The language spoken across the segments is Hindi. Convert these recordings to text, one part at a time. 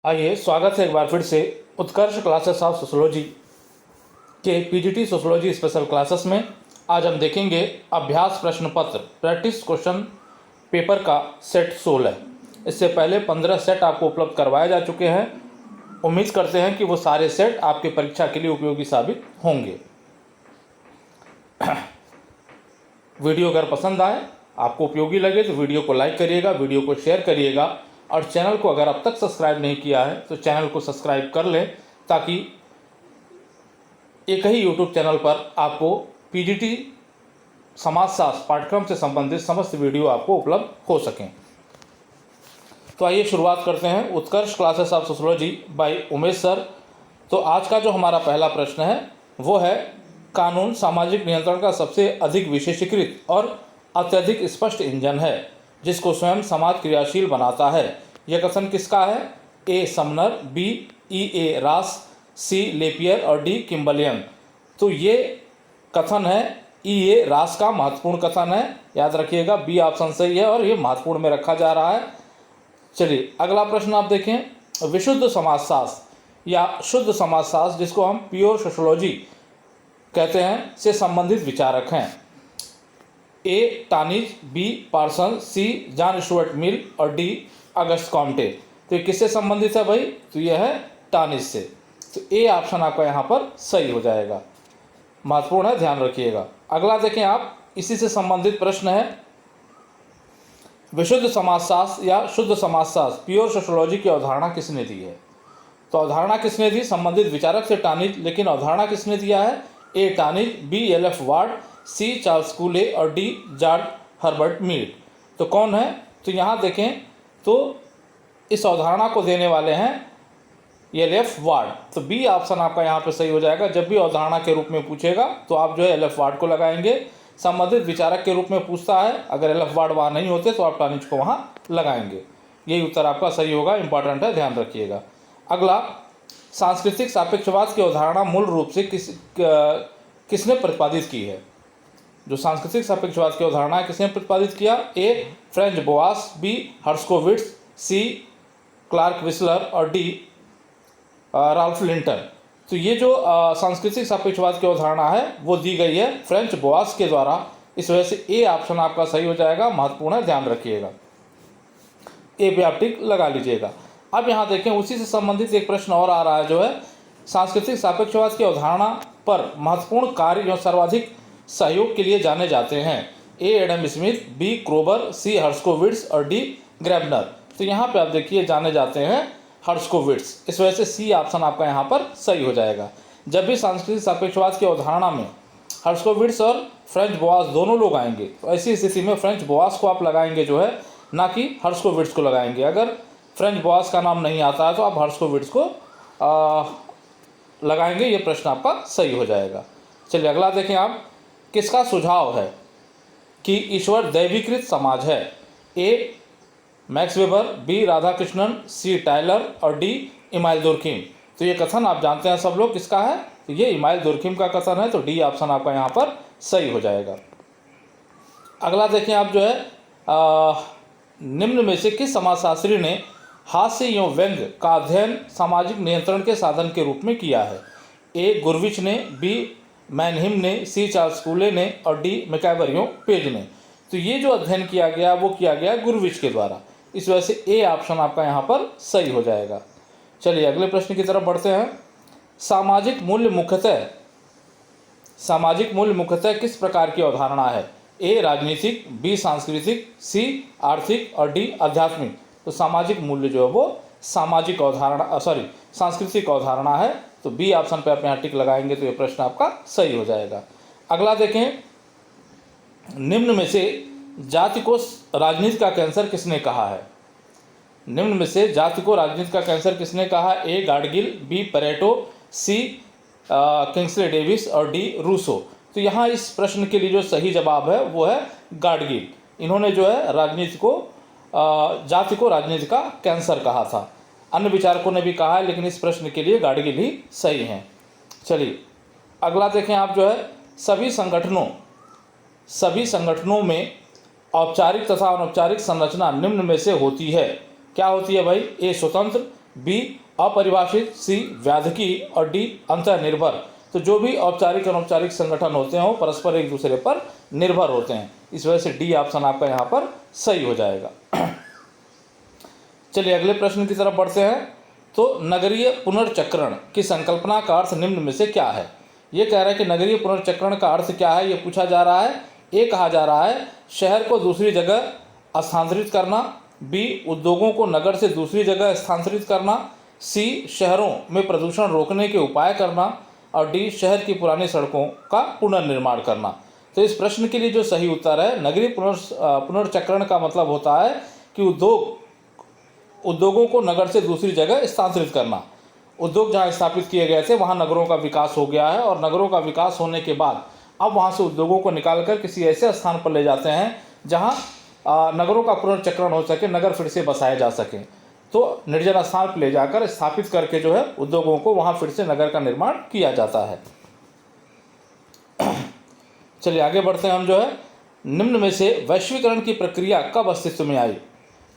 आइए स्वागत है एक बार फिर से उत्कर्ष क्लासेस ऑफ सोशोलॉजी के पीजीटी सोशोलॉजी स्पेशल क्लासेस में। आज हम देखेंगे अभ्यास प्रश्न पत्र प्रैक्टिस क्वेश्चन पेपर का सेट 16। इससे पहले 15 सेट आपको उपलब्ध करवाए जा चुके हैं। उम्मीद करते हैं कि वो सारे सेट आपकी परीक्षा के लिए उपयोगी साबित होंगे। वीडियो अगर पसंद आए, आपको उपयोगी लगे तो वीडियो को लाइक करिएगा, वीडियो को शेयर करिएगा और चैनल को अगर अब तक सब्सक्राइब नहीं किया है तो चैनल को सब्सक्राइब कर लें, ताकि एक ही यूट्यूब चैनल पर आपको पीजीटी समाजशास्त्र पाठ्यक्रम से संबंधित समस्त वीडियो आपको उपलब्ध हो सकें। तो आइए शुरुआत करते हैं Utkarsh classes of sociology by Umesh sir. तो आज का जो हमारा पहला प्रश्न है वो है, कानून सामाजिक नियंत्रण का सबसे अधिक विशेषीकृत और अत्यधिक स्पष्ट इंजन है जिसको स्वयं समाज क्रियाशील बनाता है। यह कथन किसका है? ए समनर, बी E.A. रास, सी लेपियर और डी किम्बलियन। तो ये कथन है E.A. रास का महत्वपूर्ण कथन है, याद रखिएगा। बी ऑप्शन सही है और ये महत्वपूर्ण में रखा जा रहा है। चलिए अगला प्रश्न आप देखें। विशुद्ध समाजशास्त्र या शुद्ध समाजशास्त्र, जिसको हम प्योर सोशोलॉजी कहते हैं, से संबंधित विचारक हैं। ए टानिज, बी पार्सन, सी जॉन स्टुअर्ट मिल और डी अगस्त कॉम्टे। तो ये किससे संबंधित है भाई? तो ये है टानिज से। तो ए ऑप्शन आपका यहाँ पर सही हो जाएगा, महत्वपूर्ण है, ध्यान रखिएगा। अगला देखें आप, इसी से संबंधित प्रश्न है। विशुद्ध समाजशास्त्र या शुद्ध समाजशास्त्र प्योर सोशोलॉजी की अवधारणा किसने दी है? तो अवधारणा किसने दी? संबंधित विचारक से टानिज, लेकिन अवधारणा किसने दिया है? A Tonnies, B L.F. Ward, C Charles Cooley और डी जॉर्ज हर्बर्ट मीड। तो कौन है? तो यहाँ देखें तो इस अवधारणा को देने वाले हैं L.F. वार्ड। तो बी ऑप्शन आपका यहाँ पे सही हो जाएगा। जब भी अवधारणा के रूप में पूछेगा तो आप जो है L.F. वार्ड को लगाएंगे। संबंधित विचारक के रूप में पूछता है, अगर L.F. वार्ड वहाँ नहीं होते तो आप टानिज को वहाँ लगाएंगे। यही उत्तर आपका सही होगा, इंपॉर्टेंट है, ध्यान रखिएगा। अगला, सांस्कृतिक सापेक्षवाद की अवधारणा मूल रूप से किसने प्रतिपादित की है? जो सांस्कृतिक सापेक्षवाद की अवधारणा है, किसने प्रतिपादित किया? A Franz Boas, B Herskovits, C Clark Wissler और डी राल्फ लिंटन। तो ये जो सांस्कृतिक सापेक्षवाद की अवधारणा है वो दी गई है फ्रेंच बोआस के द्वारा। इस वजह से ए ऑप्शन आपका सही हो जाएगा, महत्वपूर्ण है, ध्यान रखिएगा। ए पे आप टिक लगा लीजिएगा। अब यहाँ देखें, उसी से संबंधित एक प्रश्न और आ रहा है, जो है सांस्कृतिक सापेक्षवाद की अवधारणा पर महत्वपूर्ण कार्य जो सर्वाधिक सहयोग के लिए जाने जाते हैं। ए एडम स्मिथ, बी क्रोबर, सी हर्स्कोविट्स और डी ग्रेबनर। तो यहाँ पे आप देखिए जाने जाते हैं हर्स्कोविट्स। इस वजह से सी ऑप्शन आपका यहाँ पर सही हो जाएगा। जब भी सांस्कृतिक सापेक्षवाद की अवधारणा में हर्स्कोविट्स और फ्रेंच बोआस दोनों लोग आएंगे तो ऐसी स्थिति में फ्रेंच बोआस को आप लगाएंगे जो है, ना कि हर्स्कोविट्स को लगाएंगे। अगर फ्रेंच बोआस का नाम नहीं आता है तो आप हर्स्कोविट्स को लगाएंगे। ये प्रश्न आपका सही हो जाएगा। चलिए अगला देखें आप, किसका सुझाव है कि ईश्वर दैवीकृत समाज है? ए मैक्स वेबर, बी राधाकृष्णन, सी टायलर और डी इमाइल दुर्खिम। तो ये कथन आप जानते हैं सब लोग, किसका है? तो ये इमाइल दुर्खिम का कथन है। तो डी ऑप्शन आपका यहाँ पर सही हो जाएगा। अगला देखें आप, जो है निम्न में से किस समाजशास्त्री ने हास्य एवं व्यंग्य का अध्ययन सामाजिक नियंत्रण के साधन के रूप में किया है? ए गुरविच ने, बी मैनहिम ने, सी चार्ल्स कूले ने और डी मैकैबरियो पेज ने। तो ये जो अध्ययन किया गया वो किया गया गुरविच के द्वारा। इस वजह से ए ऑप्शन आपका यहाँ पर सही हो जाएगा। चलिए अगले प्रश्न की तरफ बढ़ते हैं। सामाजिक मूल्य मुख्यतः किस प्रकार की अवधारणा है? ए राजनीतिक, बी सांस्कृतिक, सी आर्थिक और डी आध्यात्मिक। तो सामाजिक मूल्य जो है वो सांस्कृतिक अवधारणा है। तो बी ऑप्शन पे आप यहाँ टिक लगाएंगे तो ये प्रश्न आपका सही हो जाएगा। अगला देखें, निम्न में से जाति को राजनीति का कैंसर किसने कहा है? निम्न में से जाति को राजनीति का कैंसर किसने कहा? ए गाडगिल, बी परेटो, सी किंग्सले डेविस और डी रूसो। तो यहाँ इस प्रश्न के लिए जो सही जवाब है वो है गाडगिल। इन्होंने जो है जाति को राजनीति का कैंसर कहा था। अन्य विचारकों ने भी कहा है, लेकिन इस प्रश्न के लिए गाडगिल ही सही हैं। चलिए अगला देखें आप, जो है सभी संगठनों में औपचारिक तथा अनौपचारिक संरचना निम्न में से होती है। क्या होती है भाई? ए स्वतंत्र, बी अपरिभाषित, सी व्याधकी और डी अंतर्निर्भर। तो जो भी औपचारिक अनौपचारिक संगठन होते हैं वो परस्पर एक दूसरे पर निर्भर होते हैं, इस वजह से डी ऑप्शन आपका यहाँ पर सही हो जाएगा। चलिए अगले प्रश्न की तरफ बढ़ते हैं। तो नगरीय पुनर्चक्रण की संकल्पना का अर्थ निम्न में से क्या है? ये कह रहा है कि नगरीय पुनर्चक्रण का अर्थ क्या है, ये पूछा जा रहा है। ए कहा जा रहा है शहर को दूसरी जगह स्थानांतरित करना, बी उद्योगों को नगर से दूसरी जगह स्थानांतरित करना, सी शहरों में प्रदूषण रोकने के उपाय करना और डी शहर की पुरानी सड़कों का पुनर्निर्माण करना। तो इस प्रश्न के लिए जो सही उत्तर है, नगरीय पुनर्चक्रण का मतलब होता है कि उद्योगों को नगर से दूसरी जगह स्थानांतरित करना। उद्योग जहाँ स्थापित किए गए थे वहाँ नगरों का विकास हो गया है और नगरों का विकास होने के बाद अब वहाँ से उद्योगों को निकालकर किसी ऐसे स्थान पर ले जाते हैं जहाँ नगरों का पुनर्चक्रण हो सके, नगर फिर से बसाए जा सकें। तो निर्जन स्थान पर ले जाकर स्थापित करके जो है उद्योगों को वहाँ फिर से नगर का निर्माण किया जाता है। चलिए आगे बढ़ते हैं हम जो है। निम्न में से वैश्वीकरण की प्रक्रिया कब अस्तित्व में आई?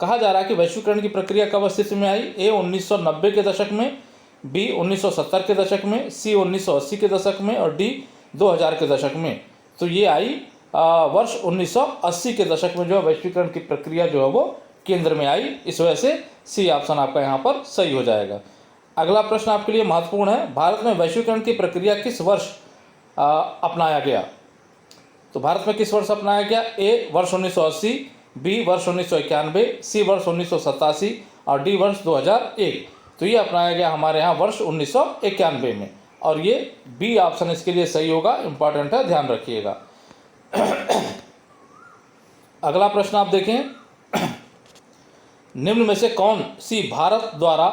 कहा जा रहा है कि वैश्वीकरण की प्रक्रिया कब अस्तित्व में आई? ए 1990 के दशक में, बी 1970 के दशक में, सी 1980 के दशक में और डी 2000 के दशक में। तो ये आई वर्ष 1980 के दशक में जो है वैश्वीकरण की प्रक्रिया जो है वो केंद्र में आई, इस वजह से सी ऑप्शन आपका यहाँ पर सही हो जाएगा। अगला प्रश्न आपके लिए महत्वपूर्ण है। भारत में वैश्वीकरण की प्रक्रिया किस वर्ष अपनाया गया? तो भारत में किस वर्ष अपनाया गया? ए वर्ष 1980, बी वर्ष 1991, सी वर्ष 1987 और डी वर्ष 2001। तो ये अपनाया गया हमारे यहाँ वर्ष 1991 में और ये बी ऑप्शन इसके लिए सही होगा, इंपॉर्टेंट है, ध्यान रखिएगा। अगला प्रश्न आप देखें। निम्न में से कौन सी भारत द्वारा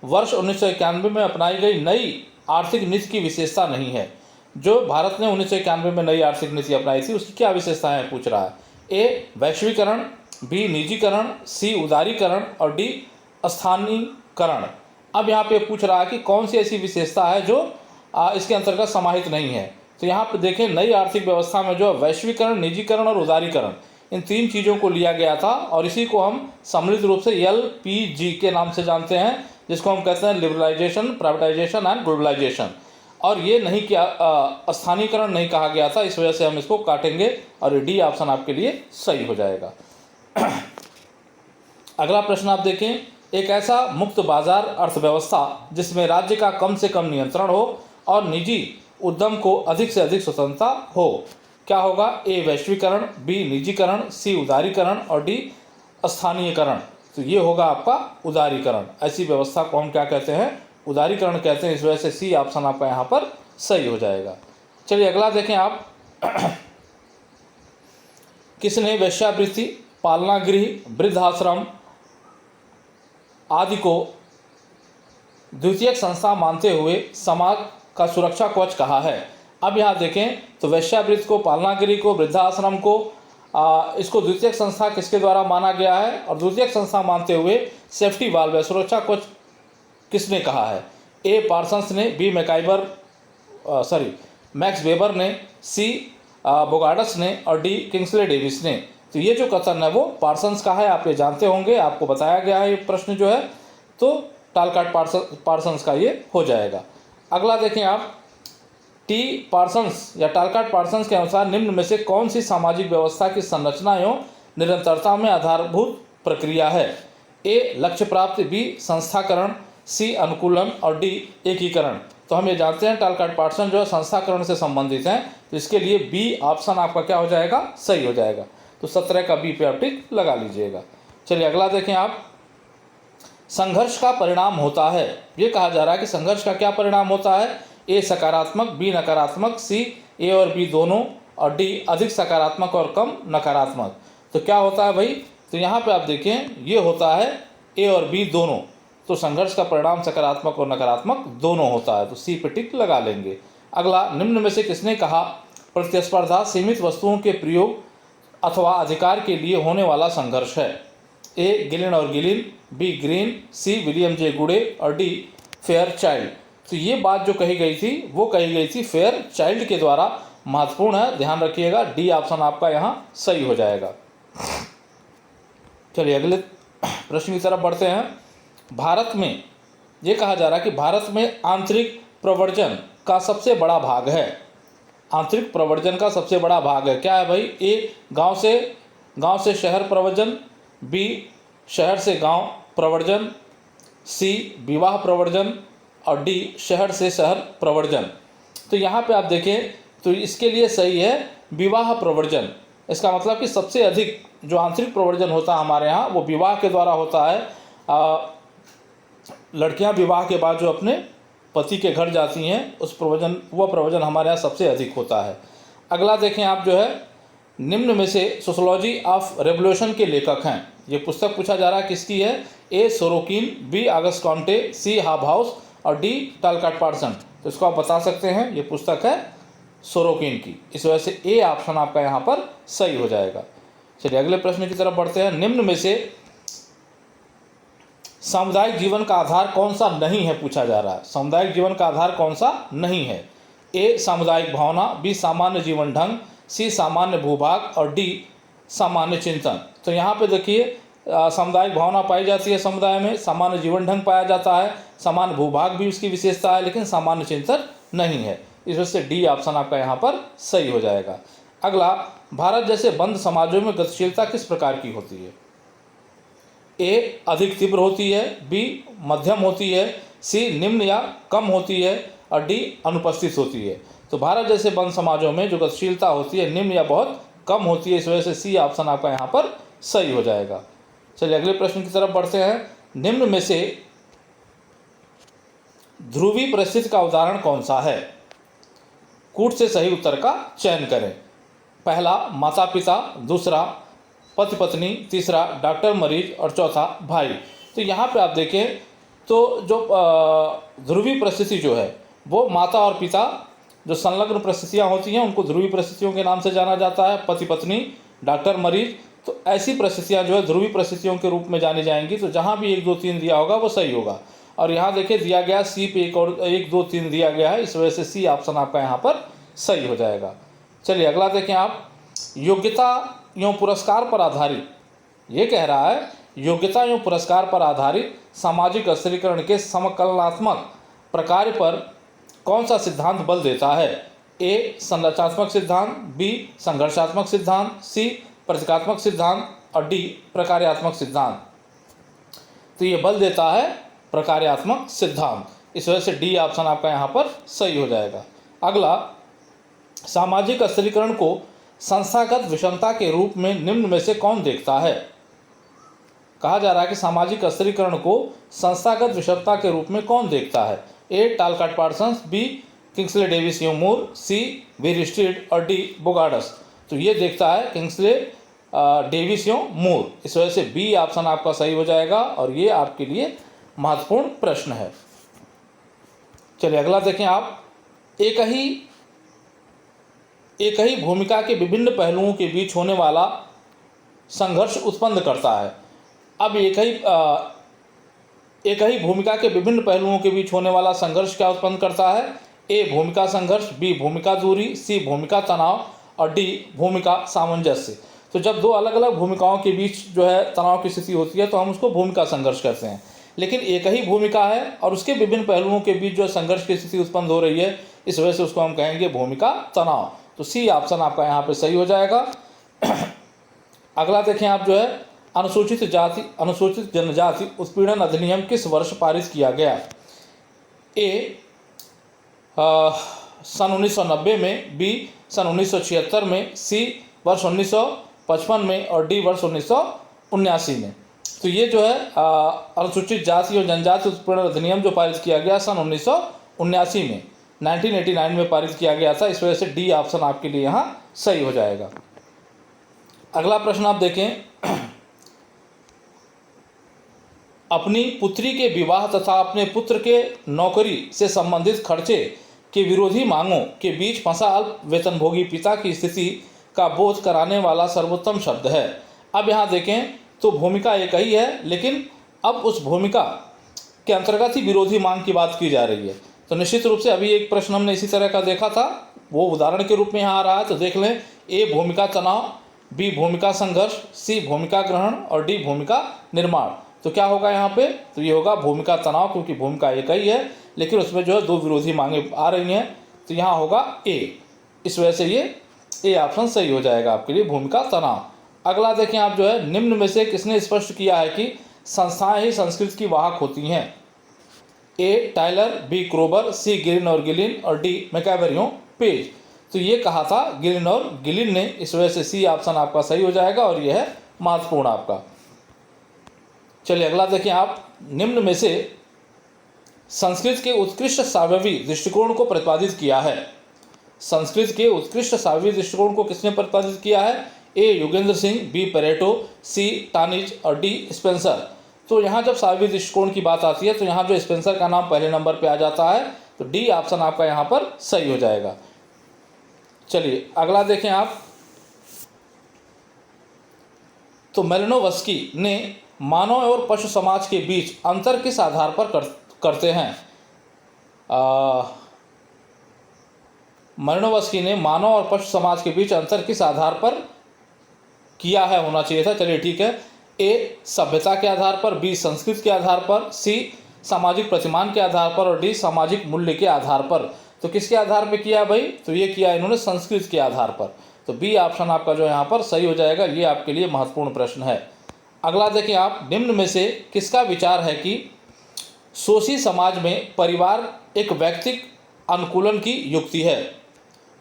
वर्ष 1991 में अपनाई गई नई आर्थिक नीति की विशेषता नहीं है? जो भारत ने 1991 में नई आर्थिक नीति अपनाई थी उसकी क्या विशेषताएं पूछ रहा है। ए वैश्वीकरण, बी निजीकरण, सी उदारीकरण और डी स्थानीयकरण। अब यहाँ पे पूछ रहा है कि कौन सी ऐसी विशेषता है जो इसके अंतर्गत समाहित नहीं है। तो यहाँ पे देखें नई आर्थिक व्यवस्था में जो वैश्वीकरण, निजीकरण और उदारीकरण, इन तीन चीज़ों को लिया गया था और इसी को हम सम्मिलित रूप से LPG के नाम से जानते हैं, जिसको हम कहते हैं लिबरलाइजेशन, प्राइवेटाइजेशन एंड ग्लोबलाइजेशन। और ये नहीं किया, स्थानीयकरण नहीं कहा गया था, इस वजह से हम इसको काटेंगे और डी ऑप्शन आपके लिए सही हो जाएगा। अगला प्रश्न आप देखें। एक ऐसा मुक्त बाजार अर्थव्यवस्था जिसमें राज्य का कम से कम नियंत्रण हो और निजी उद्यम को अधिक से अधिक स्वतंत्रता हो, क्या होगा? ए वैश्वीकरण, बी निजीकरण, सी उदारीकरण और डी स्थानीयकरण। तो ये होगा आपका उदारीकरण। ऐसी व्यवस्था को हम क्या कहते हैं? उदारीकरण कहते हैं, इस वजह से सी ऑप्शन आपका यहाँ पर सही हो जाएगा। चलिए अगला देखें आप। किसने वेश्यावृत्ति, पालना गृह, वृद्धाश्रम आदि को द्वितीयक संस्था मानते हुए समाज का सुरक्षा कवच कहा है? अब यहाँ देखें तो वेश्यावृत्ति को, पालना गृह को, वृद्धाश्रम को, इसको द्वितीयक संस्था किसके द्वारा माना गया है? और द्वितीयक संस्था मानते हुए सेफ्टी वाल्व, सुरक्षा कवच किसने कहा है? ए पार्सन्स ने, बी मैक्स वेबर ने, सी बोगार्ड्स ने और डी किंग्सले डेविस ने। तो ये जो कथन है वो पार्सन्स का है, आप ये जानते होंगे, आपको बताया गया है ये प्रश्न जो है, तो टालकाट पार्सन्स का ये हो जाएगा। अगला देखें आप। टी पार्सन्स या टालकाट पार्सन्स के अनुसार निम्न में से कौन सी सामाजिक व्यवस्था की संरचना एवं निरंतरता में आधारभूत प्रक्रिया है? ए लक्ष्य प्राप्ति, बी संस्थाकरण, सी अनुकूलन और डी एकीकरण। तो हम ये जानते हैं टालकाट पार्सन जो है संस्थाकरण से संबंधित हैं, तो इसके लिए बी ऑप्शन आपका क्या हो जाएगा? सही हो जाएगा। तो 17 का बी पे आप टिक लगा लीजिएगा। चलिए अगला देखें आप। संघर्ष का परिणाम होता है, ये कहा जा रहा है कि संघर्ष का क्या परिणाम होता है? ए सकारात्मक, बी नकारात्मक, सी ए और बी दोनों और डी अधिक सकारात्मक और कम नकारात्मक। तो क्या होता है भाई? तो यहाँ पे आप देखें ये होता है ए और बी दोनों। तो संघर्ष का परिणाम सकारात्मक और नकारात्मक दोनों होता है, तो सी पे टिक लगा लेंगे। अगला, निम्न में से किसने कहा प्रतिस्पर्धा सीमित वस्तुओं के प्रयोग अथवा अधिकार के लिए होने वाला संघर्ष है? ए गिलिन और Gillin, B Green, C William J Goode और डी फेयर चाइल्ड। तो ये बात जो कही गई थी वो कही गई थी फेयर चाइल्ड के द्वारा, महत्वपूर्ण है, ध्यान रखिएगा। डी ऑप्शन आपका यहाँ सही हो जाएगा। चलिए अगले प्रश्न की तरफ बढ़ते हैं। भारत में ये कहा जा रहा है कि भारत में आंतरिक प्रव्रजन का सबसे बड़ा भाग है। आंतरिक प्रव्रजन का सबसे बड़ा भाग है, क्या है भाई? ए गांव से शहर प्रव्रजन, बी शहर से गांव प्रव्रजन, सी विवाह प्रव्रजन और डी शहर से शहर प्रव्रजन। तो यहाँ पे आप देखें तो इसके लिए सही है विवाह प्रव्रजन। इसका मतलब कि सबसे अधिक जो आंतरिक प्रव्रजन होता है हमारे यहाँ वो विवाह के द्वारा होता है। लड़कियाँ विवाह के बाद जो अपने पति के घर जाती हैं वह प्रव्रजन हमारे यहाँ सबसे अधिक होता है। अगला देखें आप जो है, निम्न में से सोशोलॉजी ऑफ रेवोल्यूशन के लेखक हैं। ये पुस्तक पूछा जा रहा है किसकी है? ए सोरोकिन, बी अगस्ट कॉन्टे, सी हाबहाउस और डी टालकाट पार्सन। तो इसको आप बता सकते हैं ये पुस्तक है सोरोकिन की। इस वजह से ए ऑप्शन आपका यहाँ पर सही हो जाएगा। चलिए अगले प्रश्न की तरफ बढ़ते हैं। निम्न में से सामुदायिक जीवन का आधार कौन सा नहीं है पूछा जा रहा है। सामुदायिक जीवन का आधार कौन सा नहीं है? ए सामुदायिक भावना, बी सामान्य जीवन ढंग, सी सामान्य भूभाग और डी सामान्य चिंतन। तो यहाँ पे देखिए सामुदायिक भावना पाई जाती है समुदाय में, सामान्य जीवन ढंग पाया जाता है, सामान्य भूभाग भी उसकी विशेषता है, लेकिन सामान्य चिंतन नहीं है। इस वजह से डी ऑप्शन आपका यहाँ पर सही हो जाएगा। अगला, भारत जैसे बंद समाजों में गतिशीलता किस प्रकार की होती है? ए अधिक तीव्र होती है, बी मध्यम होती है, सी निम्न या कम होती है और डी अनुपस्थित होती है। तो भारत जैसे बंद समाजों में जो गतिशीलता होती है निम्न या बहुत कम होती है। इस वजह से सी ऑप्शन आपका यहाँ पर सही हो जाएगा। चलिए अगले प्रश्न की तरफ बढ़ते हैं। निम्न में से ध्रुवीय परिस्थिति का उदाहरण कौन सा है? कूट से सही उत्तर का चयन करें। पहला माता पिता, दूसरा पति पत्नी, तीसरा डॉक्टर मरीज और चौथा भाई। तो यहाँ पे आप देखें तो जो ध्रुवीय परिस्थिति जो है वो माता और पिता जो संलग्न परिस्थितियाँ होती हैं उनको ध्रुवीय परिस्थितियों के नाम से जाना जाता है। पति पत्नी, डॉक्टर मरीज, तो ऐसी परिस्थितियाँ जो है ध्रुवीय परिस्थितियों के रूप में जानी जाएंगी। तो जहाँ भी 1 2 3 दिया होगा वो सही होगा। और यहाँ देखिए दिया गया सी पे 1 2 3 दिया गया है। इस वजह से सी ऑप्शन आपका यहाँ पर सही हो जाएगा। चलिए अगला देखें आप, योग्यता एवं पुरस्कार पर आधारित, ये कह रहा है योग्यता एवं पुरस्कार पर आधारित सामाजिक स्थिरीकरण के समकलनात्मक प्रकार पर कौन सा सिद्धांत बल देता है? ए संरचनात्मक सिद्धांत, बी संघर्षात्मक सिद्धांत, सी प्रतीकात्मक सिद्धांत और डी प्रकार्यात्मक सिद्धांत। तो ये बल देता है प्रकार्यात्मक सिद्धांत। इस वजह से डी ऑप्शन आपका यहाँ पर सही हो जाएगा। अगला, सामाजिक स्थिरीकरण को संस्थागत विषमता के रूप में निम्न में से कौन देखता है? कहा जा रहा है कि सामाजिक स्थिरीकरण को संस्थागत विषमता के रूप में कौन देखता है? ए टालकाट पार्सन, बी किंग्सले डेविस मूर, सी वीर स्ट्रीट और डी बोगार्ड्स। तो ये देखता है किंग्सले डेविस मूर। इस वजह से बी ऑप्शन आपका सही हो जाएगा और ये आपके लिए महत्वपूर्ण प्रश्न है। चलिए अगला देखें आप, एक ही भूमिका के विभिन्न पहलुओं के बीच होने वाला संघर्ष उत्पन्न करता है। अब एक ही भूमिका के विभिन्न पहलुओं के बीच होने वाला संघर्ष क्या उत्पन्न करता है? ए भूमिका संघर्ष, बी भूमिका दूरी, सी भूमिका तनाव और डी भूमिका सामंजस्य। तो जब 2 अलग अलग भूमिकाओं के बीच जो है तनाव की स्थिति होती है तो हम उसको भूमिका संघर्ष कहते हैं। लेकिन एक ही भूमिका है और उसके विभिन्न पहलुओं के बीच जो संघर्ष की स्थिति उत्पन्न हो रही है, इस वजह से उसको हम कहेंगे भूमिका तनाव। तो सी ऑप्शन आपका यहाँ पे सही हो जाएगा। अगला देखें आप जो है, अनुसूचित जनजाति उत्पीड़न अधिनियम किस वर्ष पारित किया गया? ए सन 1990 में, बी सन 1976 में, सी वर्ष 1955 में और डी वर्ष 1979 में। तो ये जो है अनुसूचित जाति और जनजाति उत्पीड़न अधिनियम जो पारित किया गया सन 1979 में, 1989 में पारित किया गया था। इस वजह से डी ऑप्शन आपके लिए यहाँ सही हो जाएगा। अगला प्रश्न आप देखें, अपनी पुत्री के विवाह तथा अपने पुत्र के नौकरी से संबंधित खर्चे के विरोधी मांगों के बीच फंसा अल्प वेतनभोगी पिता की स्थिति का बोध कराने वाला सर्वोत्तम शब्द है। अब यहाँ देखें तो भूमिका एक ही है, लेकिन अब उस भूमिका के अंतर्गत ही विरोधी मांग की बात की जा रही है। तो निश्चित रूप से अभी एक प्रश्न हमने इसी तरह का देखा था, वो उदाहरण के रूप में यहाँ आ रहा है। तो देख लें, ए भूमिका तनाव, बी भूमिका संघर्ष, सी भूमिका ग्रहण और डी भूमिका निर्माण। तो क्या होगा यहाँ पे, तो ये होगा भूमिका तनाव, क्योंकि भूमिका एक ही है लेकिन उसमें जो है दो विरोधी मांगे आ रही हैं, तो यहाँ होगा ए। इस वजह से ये ए ऑप्शन सही हो जाएगा आपके लिए, भूमिका तनाव। अगला देखें आप जो है, निम्न में से किसने स्पष्ट किया है कि संस्थाएं ही संस्कृति की वाहक होती हैं? ए टाइलर, बी क्रोबर, सी गिलिन और गिलिन और डी मैकैवरियो पेज। तो ये कहा था गिलिन और गिलिन ने, इस वजह से सी ऑप्शन आपका सही हो जाएगा और यह है महत्वपूर्ण आपका। चलिए अगला देखें आप, निम्न में से संस्कृत के उत्कृष्ट सावयवी दृष्टिकोण को प्रतिपादित किया है? संस्कृत के उत्कृष्ट सावयवी दृष्टिकोण को किसने प्रतिपादित किया है? ए योगेंद्र सिंह, बी पेरेटो, सी टानिज और डी स्पेंसर। तो यहाँ जब सावयवी दृष्टिकोण की बात आती है तो यहाँ जो स्पेंसर का नाम पहले नंबर पे आ जाता है, तो डी ऑप्शन आपका यहाँ पर सही हो जाएगा। चलिए अगला देखें आप, तो मेलिनोवस्की ने मानव और पशु समाज के बीच अंतर किस आधार पर करते हैं? मेलिनोवस्की ने मानव और पशु समाज के बीच अंतर किस आधार पर किया है, होना चाहिए था। चलिए ठीक है, ए सभ्यता के आधार पर, बी संस्कृत के आधार पर, सी सामाजिक प्रतिमान के आधार पर और डी सामाजिक मूल्य के आधार पर। तो किसके आधार पर किया भाई, तो ये किया इन्होंने संस्कृत के आधार पर। तो बी ऑप्शन आपका जो यहाँ पर सही हो जाएगा, ये आपके लिए महत्वपूर्ण प्रश्न है। अगला देखिए आप, निम्न में से किसका विचार है कि शोषी समाज में परिवार एक व्यक्तिक अनुकूलन की युक्ति है?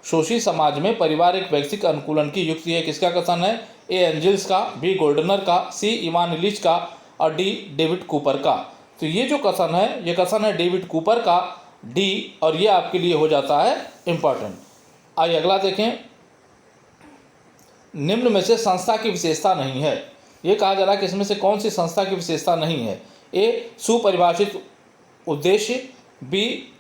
शोषी समाज में परिवार एक व्यक्तिक अनुकूलन की युक्ति है, किसका कथन है? ए एंजल्स का, बी गोल्डनर का, सी इवान इलिच का और डी डेविड कूपर का। तो ये जो कथन है, ये कथन है डेविड कूपर का, डी, और ये आपके लिए हो जाता है इंपॉर्टेंट। आइए अगला देखें, निम्न में से संस्था की विशेषता नहीं है, ये कहा जा रहा है कि इसमें से कौन सी संस्था की विशेषता नहीं है? ए सुपरिभाषित उद्देश्य, बी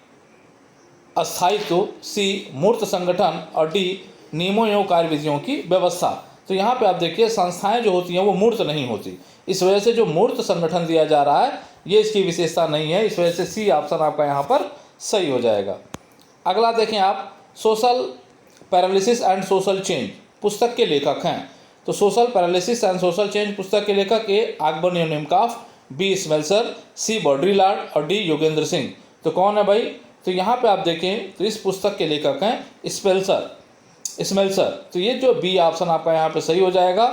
अस्थायित्व, सी मूर्त संगठन और डी नियमों एवं कार्यविधियों की व्यवस्था। तो यहाँ पे आप देखिए संस्थाएं जो होती हैं वो मूर्त नहीं होती, इस वजह से जो मूर्त संगठन दिया जा रहा है ये इसकी विशेषता नहीं है, इस वजह से सी ऑप्शन आपका यहाँ पर सही हो जाएगा। अगला देखें आप, social paralysis and social change पुस्तक के लेखक हैं। तो social paralysis and social change पुस्तक के लेखक ए आकबर निमकाफ, बी स्मेल्सर, सी बॉड्रीलार्ड और डी योगेंद्र सिंह। तो कौन है भाई, तो यहाँ पे आप देखें तो इस पुस्तक के लेखक हैं स्मेल्सर। तो ये जो बी ऑप्शन आपका यहाँ पे सही हो जाएगा,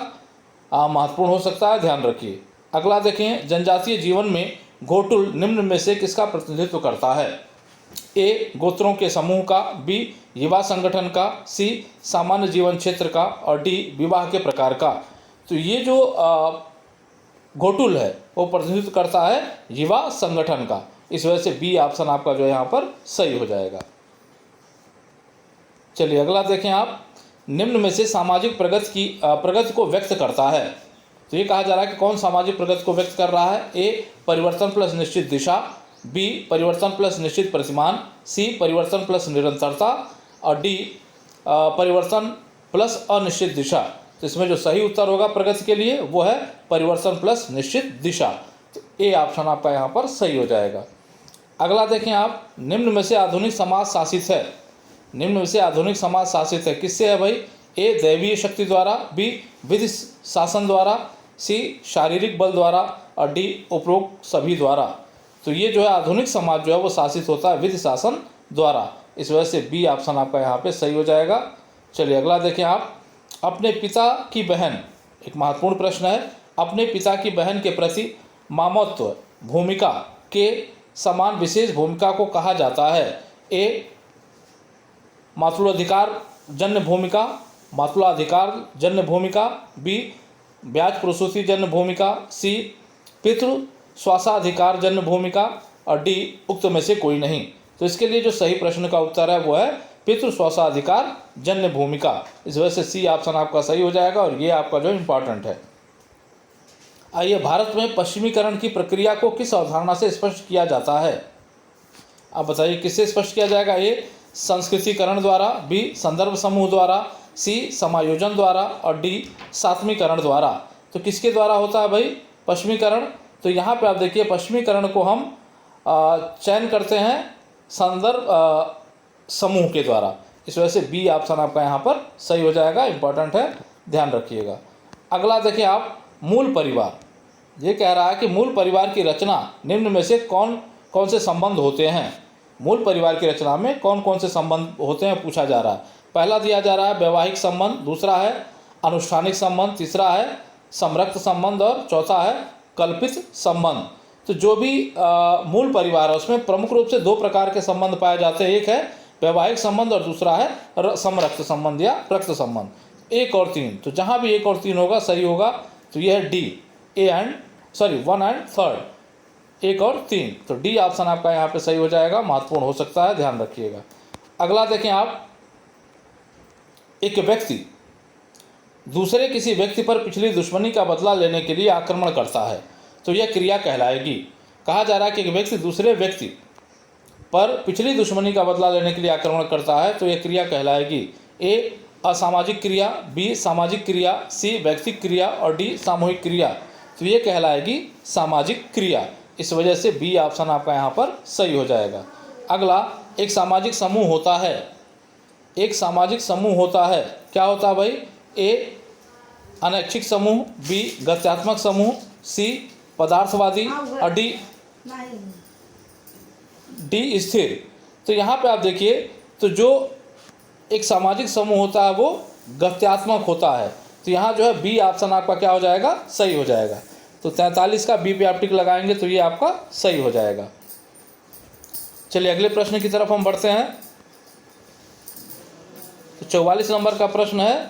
महत्वपूर्ण हो सकता है, ध्यान रखिए। अगला देखें, जनजातीय जीवन में घोटुल निम्न में से किसका प्रतिनिधित्व करता है? ए गोत्रों के समूह का, बी युवा संगठन का, सी सामान्य जीवन क्षेत्र का और डी विवाह के प्रकार का। तो ये जो घोटुल है वो प्रतिनिधित्व करता है युवा संगठन का, इस वजह से बी ऑप्शन आपका जो यहाँ पर सही हो जाएगा। चलिए अगला देखें आप, निम्न में से सामाजिक प्रगति को व्यक्त करता है। तो ये कहा जा रहा है कि कौन सामाजिक प्रगति को व्यक्त कर रहा है? ए परिवर्तन प्लस निश्चित दिशा, बी परिवर्तन प्लस निश्चित प्रतिमान, सी परिवर्तन प्लस निरंतरता और डी परिवर्तन प्लस अनिश्चित दिशा। तो इसमें जो सही उत्तर होगा प्रगति के लिए वो है परिवर्तन प्लस निश्चित दिशा। तो ए ऑप्शन आपका यहाँ पर सही हो जाएगा। अगला देखें आप, निम्न में से आधुनिक समाज शासित है। निम्न में से आधुनिक समाज शासित है किससे है भाई? ए दैवीय शक्ति द्वारा, बी विधि शासन द्वारा, सी शारीरिक बल द्वारा और डी उपरोक्त सभी द्वारा। तो ये जो है आधुनिक समाज जो है वो शासित होता है विधि शासन द्वारा, इस वजह से बी ऑप्शन आपका यहाँ पे सही हो जाएगा। चलिए अगला देखें आप, अपने पिता की बहन, एक महत्वपूर्ण प्रश्न है, अपने पिता की बहन के प्रति मामत्व भूमिका के समान विशेष भूमिका को कहा जाता है? ए मातृअधिकार जन्य भूमिका, बी ब्याज प्रसूति जन्य भूमिका, सी पितृ स्वासाधिकार जन्य भूमिका और डी उक्त में से कोई नहीं। तो इसके लिए जो सही प्रश्न का उत्तर है वो है पितृ स्वासाधिकार जन्य भूमिका, इस वजह से सी ऑप्शन आपका सही हो जाएगा और ये आपका जो इम्पॉर्टेंट है। आइए, भारत में पश्चिमीकरण की प्रक्रिया को किस अवधारणा से स्पष्ट किया जाता है? आप बताइए किससे स्पष्ट किया जाएगा? ए संस्कृतिकरण द्वारा, बी संदर्भ समूह द्वारा, सी समायोजन द्वारा और डी सात्मीकरण द्वारा। तो किसके द्वारा होता है भाई पश्चिमीकरण? तो यहाँ पे आप देखिए पश्चिमीकरण को हम चयन करते हैं संदर्भ समूह के द्वारा, इस वजह से बी ऑप्शन आपका यहाँ पर सही हो जाएगा, इंपॉर्टेंट है, ध्यान रखिएगा। अगला देखिए आप, मूल परिवार ये कह रहा है कि मूल परिवार की रचना निम्न में से कौन कौन से संबंध होते हैं। मूल परिवार की रचना में कौन कौन से संबंध होते हैं पूछा जा रहा है। पहला दिया जा रहा है वैवाहिक संबंध, दूसरा है अनुष्ठानिक संबंध, तीसरा है समरक्त संबंध और चौथा है कल्पित संबंध। तो जो भी मूल परिवार है उसमें प्रमुख रूप से दो प्रकार के संबंध पाए जाते हैं, एक है वैवाहिक संबंध और दूसरा है समरक्त संबंध या रक्त संबंध। एक और तीन, तो जहाँ भी एक और तीन होगा सही होगा, तो यह है डी, वन एंड थर्ड, एक और तीन। तो डी ऑप्शन आपका यहाँ पे सही हो जाएगा, महत्वपूर्ण हो सकता है, ध्यान रखिएगा। अगला देखें आप, एक व्यक्ति दूसरे किसी व्यक्ति पर पिछली दुश्मनी का बदला लेने के लिए आक्रमण करता है, तो यह क्रिया कहलाएगी। कहा जा रहा है कि एक व्यक्ति दूसरे व्यक्ति पर पिछली दुश्मनी का बदला लेने के लिए आक्रमण करता है, तो यह क्रिया कहलाएगी। ए असामाजिक क्रिया, बी सामाजिक क्रिया, सी व्यक्तिक क्रिया और डी सामूहिक क्रिया। तो ये कहलाएगी सामाजिक क्रिया। इस वजह से बी ऑप्शन आपका यहाँ पर सही हो जाएगा। अगला, एक सामाजिक समूह होता है। एक सामाजिक समूह होता है, क्या होता है भाई? ए अनैच्छिक समूह, बी गत्यात्मक समूह, सी पदार्थवादी और डी स्थिर। तो यहाँ पे आप देखिए, तो जो एक सामाजिक समूह होता है वो गत्यात्मक होता है, तो यहाँ जो है बी ऑप्शन आपका क्या हो जाएगा? सही हो जाएगा। तो 43 का बी पे आप टिक लगाएंगे तो ये आपका सही हो जाएगा। चलिए अगले प्रश्न की तरफ हम बढ़ते हैं। तो 44 नंबर का प्रश्न है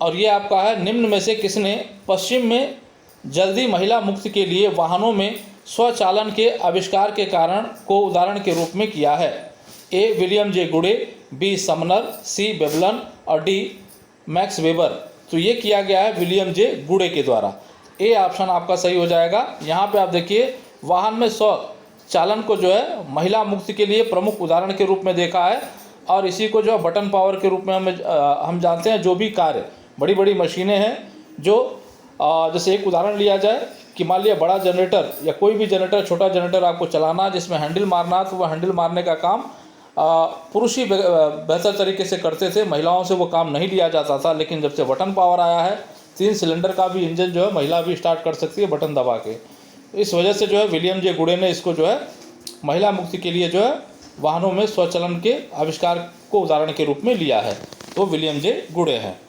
और ये आपका है, निम्न में से किसने पश्चिम में जल्दी महिला मुक्ति के लिए वाहनों में स्वचालन के आविष्कार के कारण को उदाहरण के रूप में किया है? ए विलियम जे गुडे, बी समनर, सी बेबलन और डी मैक्स वेबर। तो ये किया गया है विलियम जे गुडे के द्वारा। ए ऑप्शन आपका सही हो जाएगा। यहाँ पे आप देखिए, वाहन में स्वचालन को जो है महिला मुक्ति के लिए प्रमुख उदाहरण के रूप में देखा है और इसी को जो है बटन पावर के रूप में हम जानते हैं। जो भी कार्य बड़ी बड़ी मशीनें हैं, जो जैसे एक उदाहरण लिया जाए कि मान लिया बड़ा जनरेटर या कोई भी जनरेटर, छोटा जनरेटर आपको चलाना है जिसमें हैंडल मारना है, तो वह हैंडल मारने का काम पुरुष ही बेहतर तरीके से करते थे, महिलाओं से वो काम नहीं लिया जाता था। लेकिन जब से बटन पावर आया है, 3 सिलेंडर का भी इंजन जो है महिला भी स्टार्ट कर सकती है बटन दबा के। इस वजह से जो है विलियम जे गुडे ने इसको जो है महिला मुक्ति के लिए जो है वाहनों में स्वचालन के आविष्कार को उदाहरण के रूप में लिया है, तो विलियम जे गुडे हैं।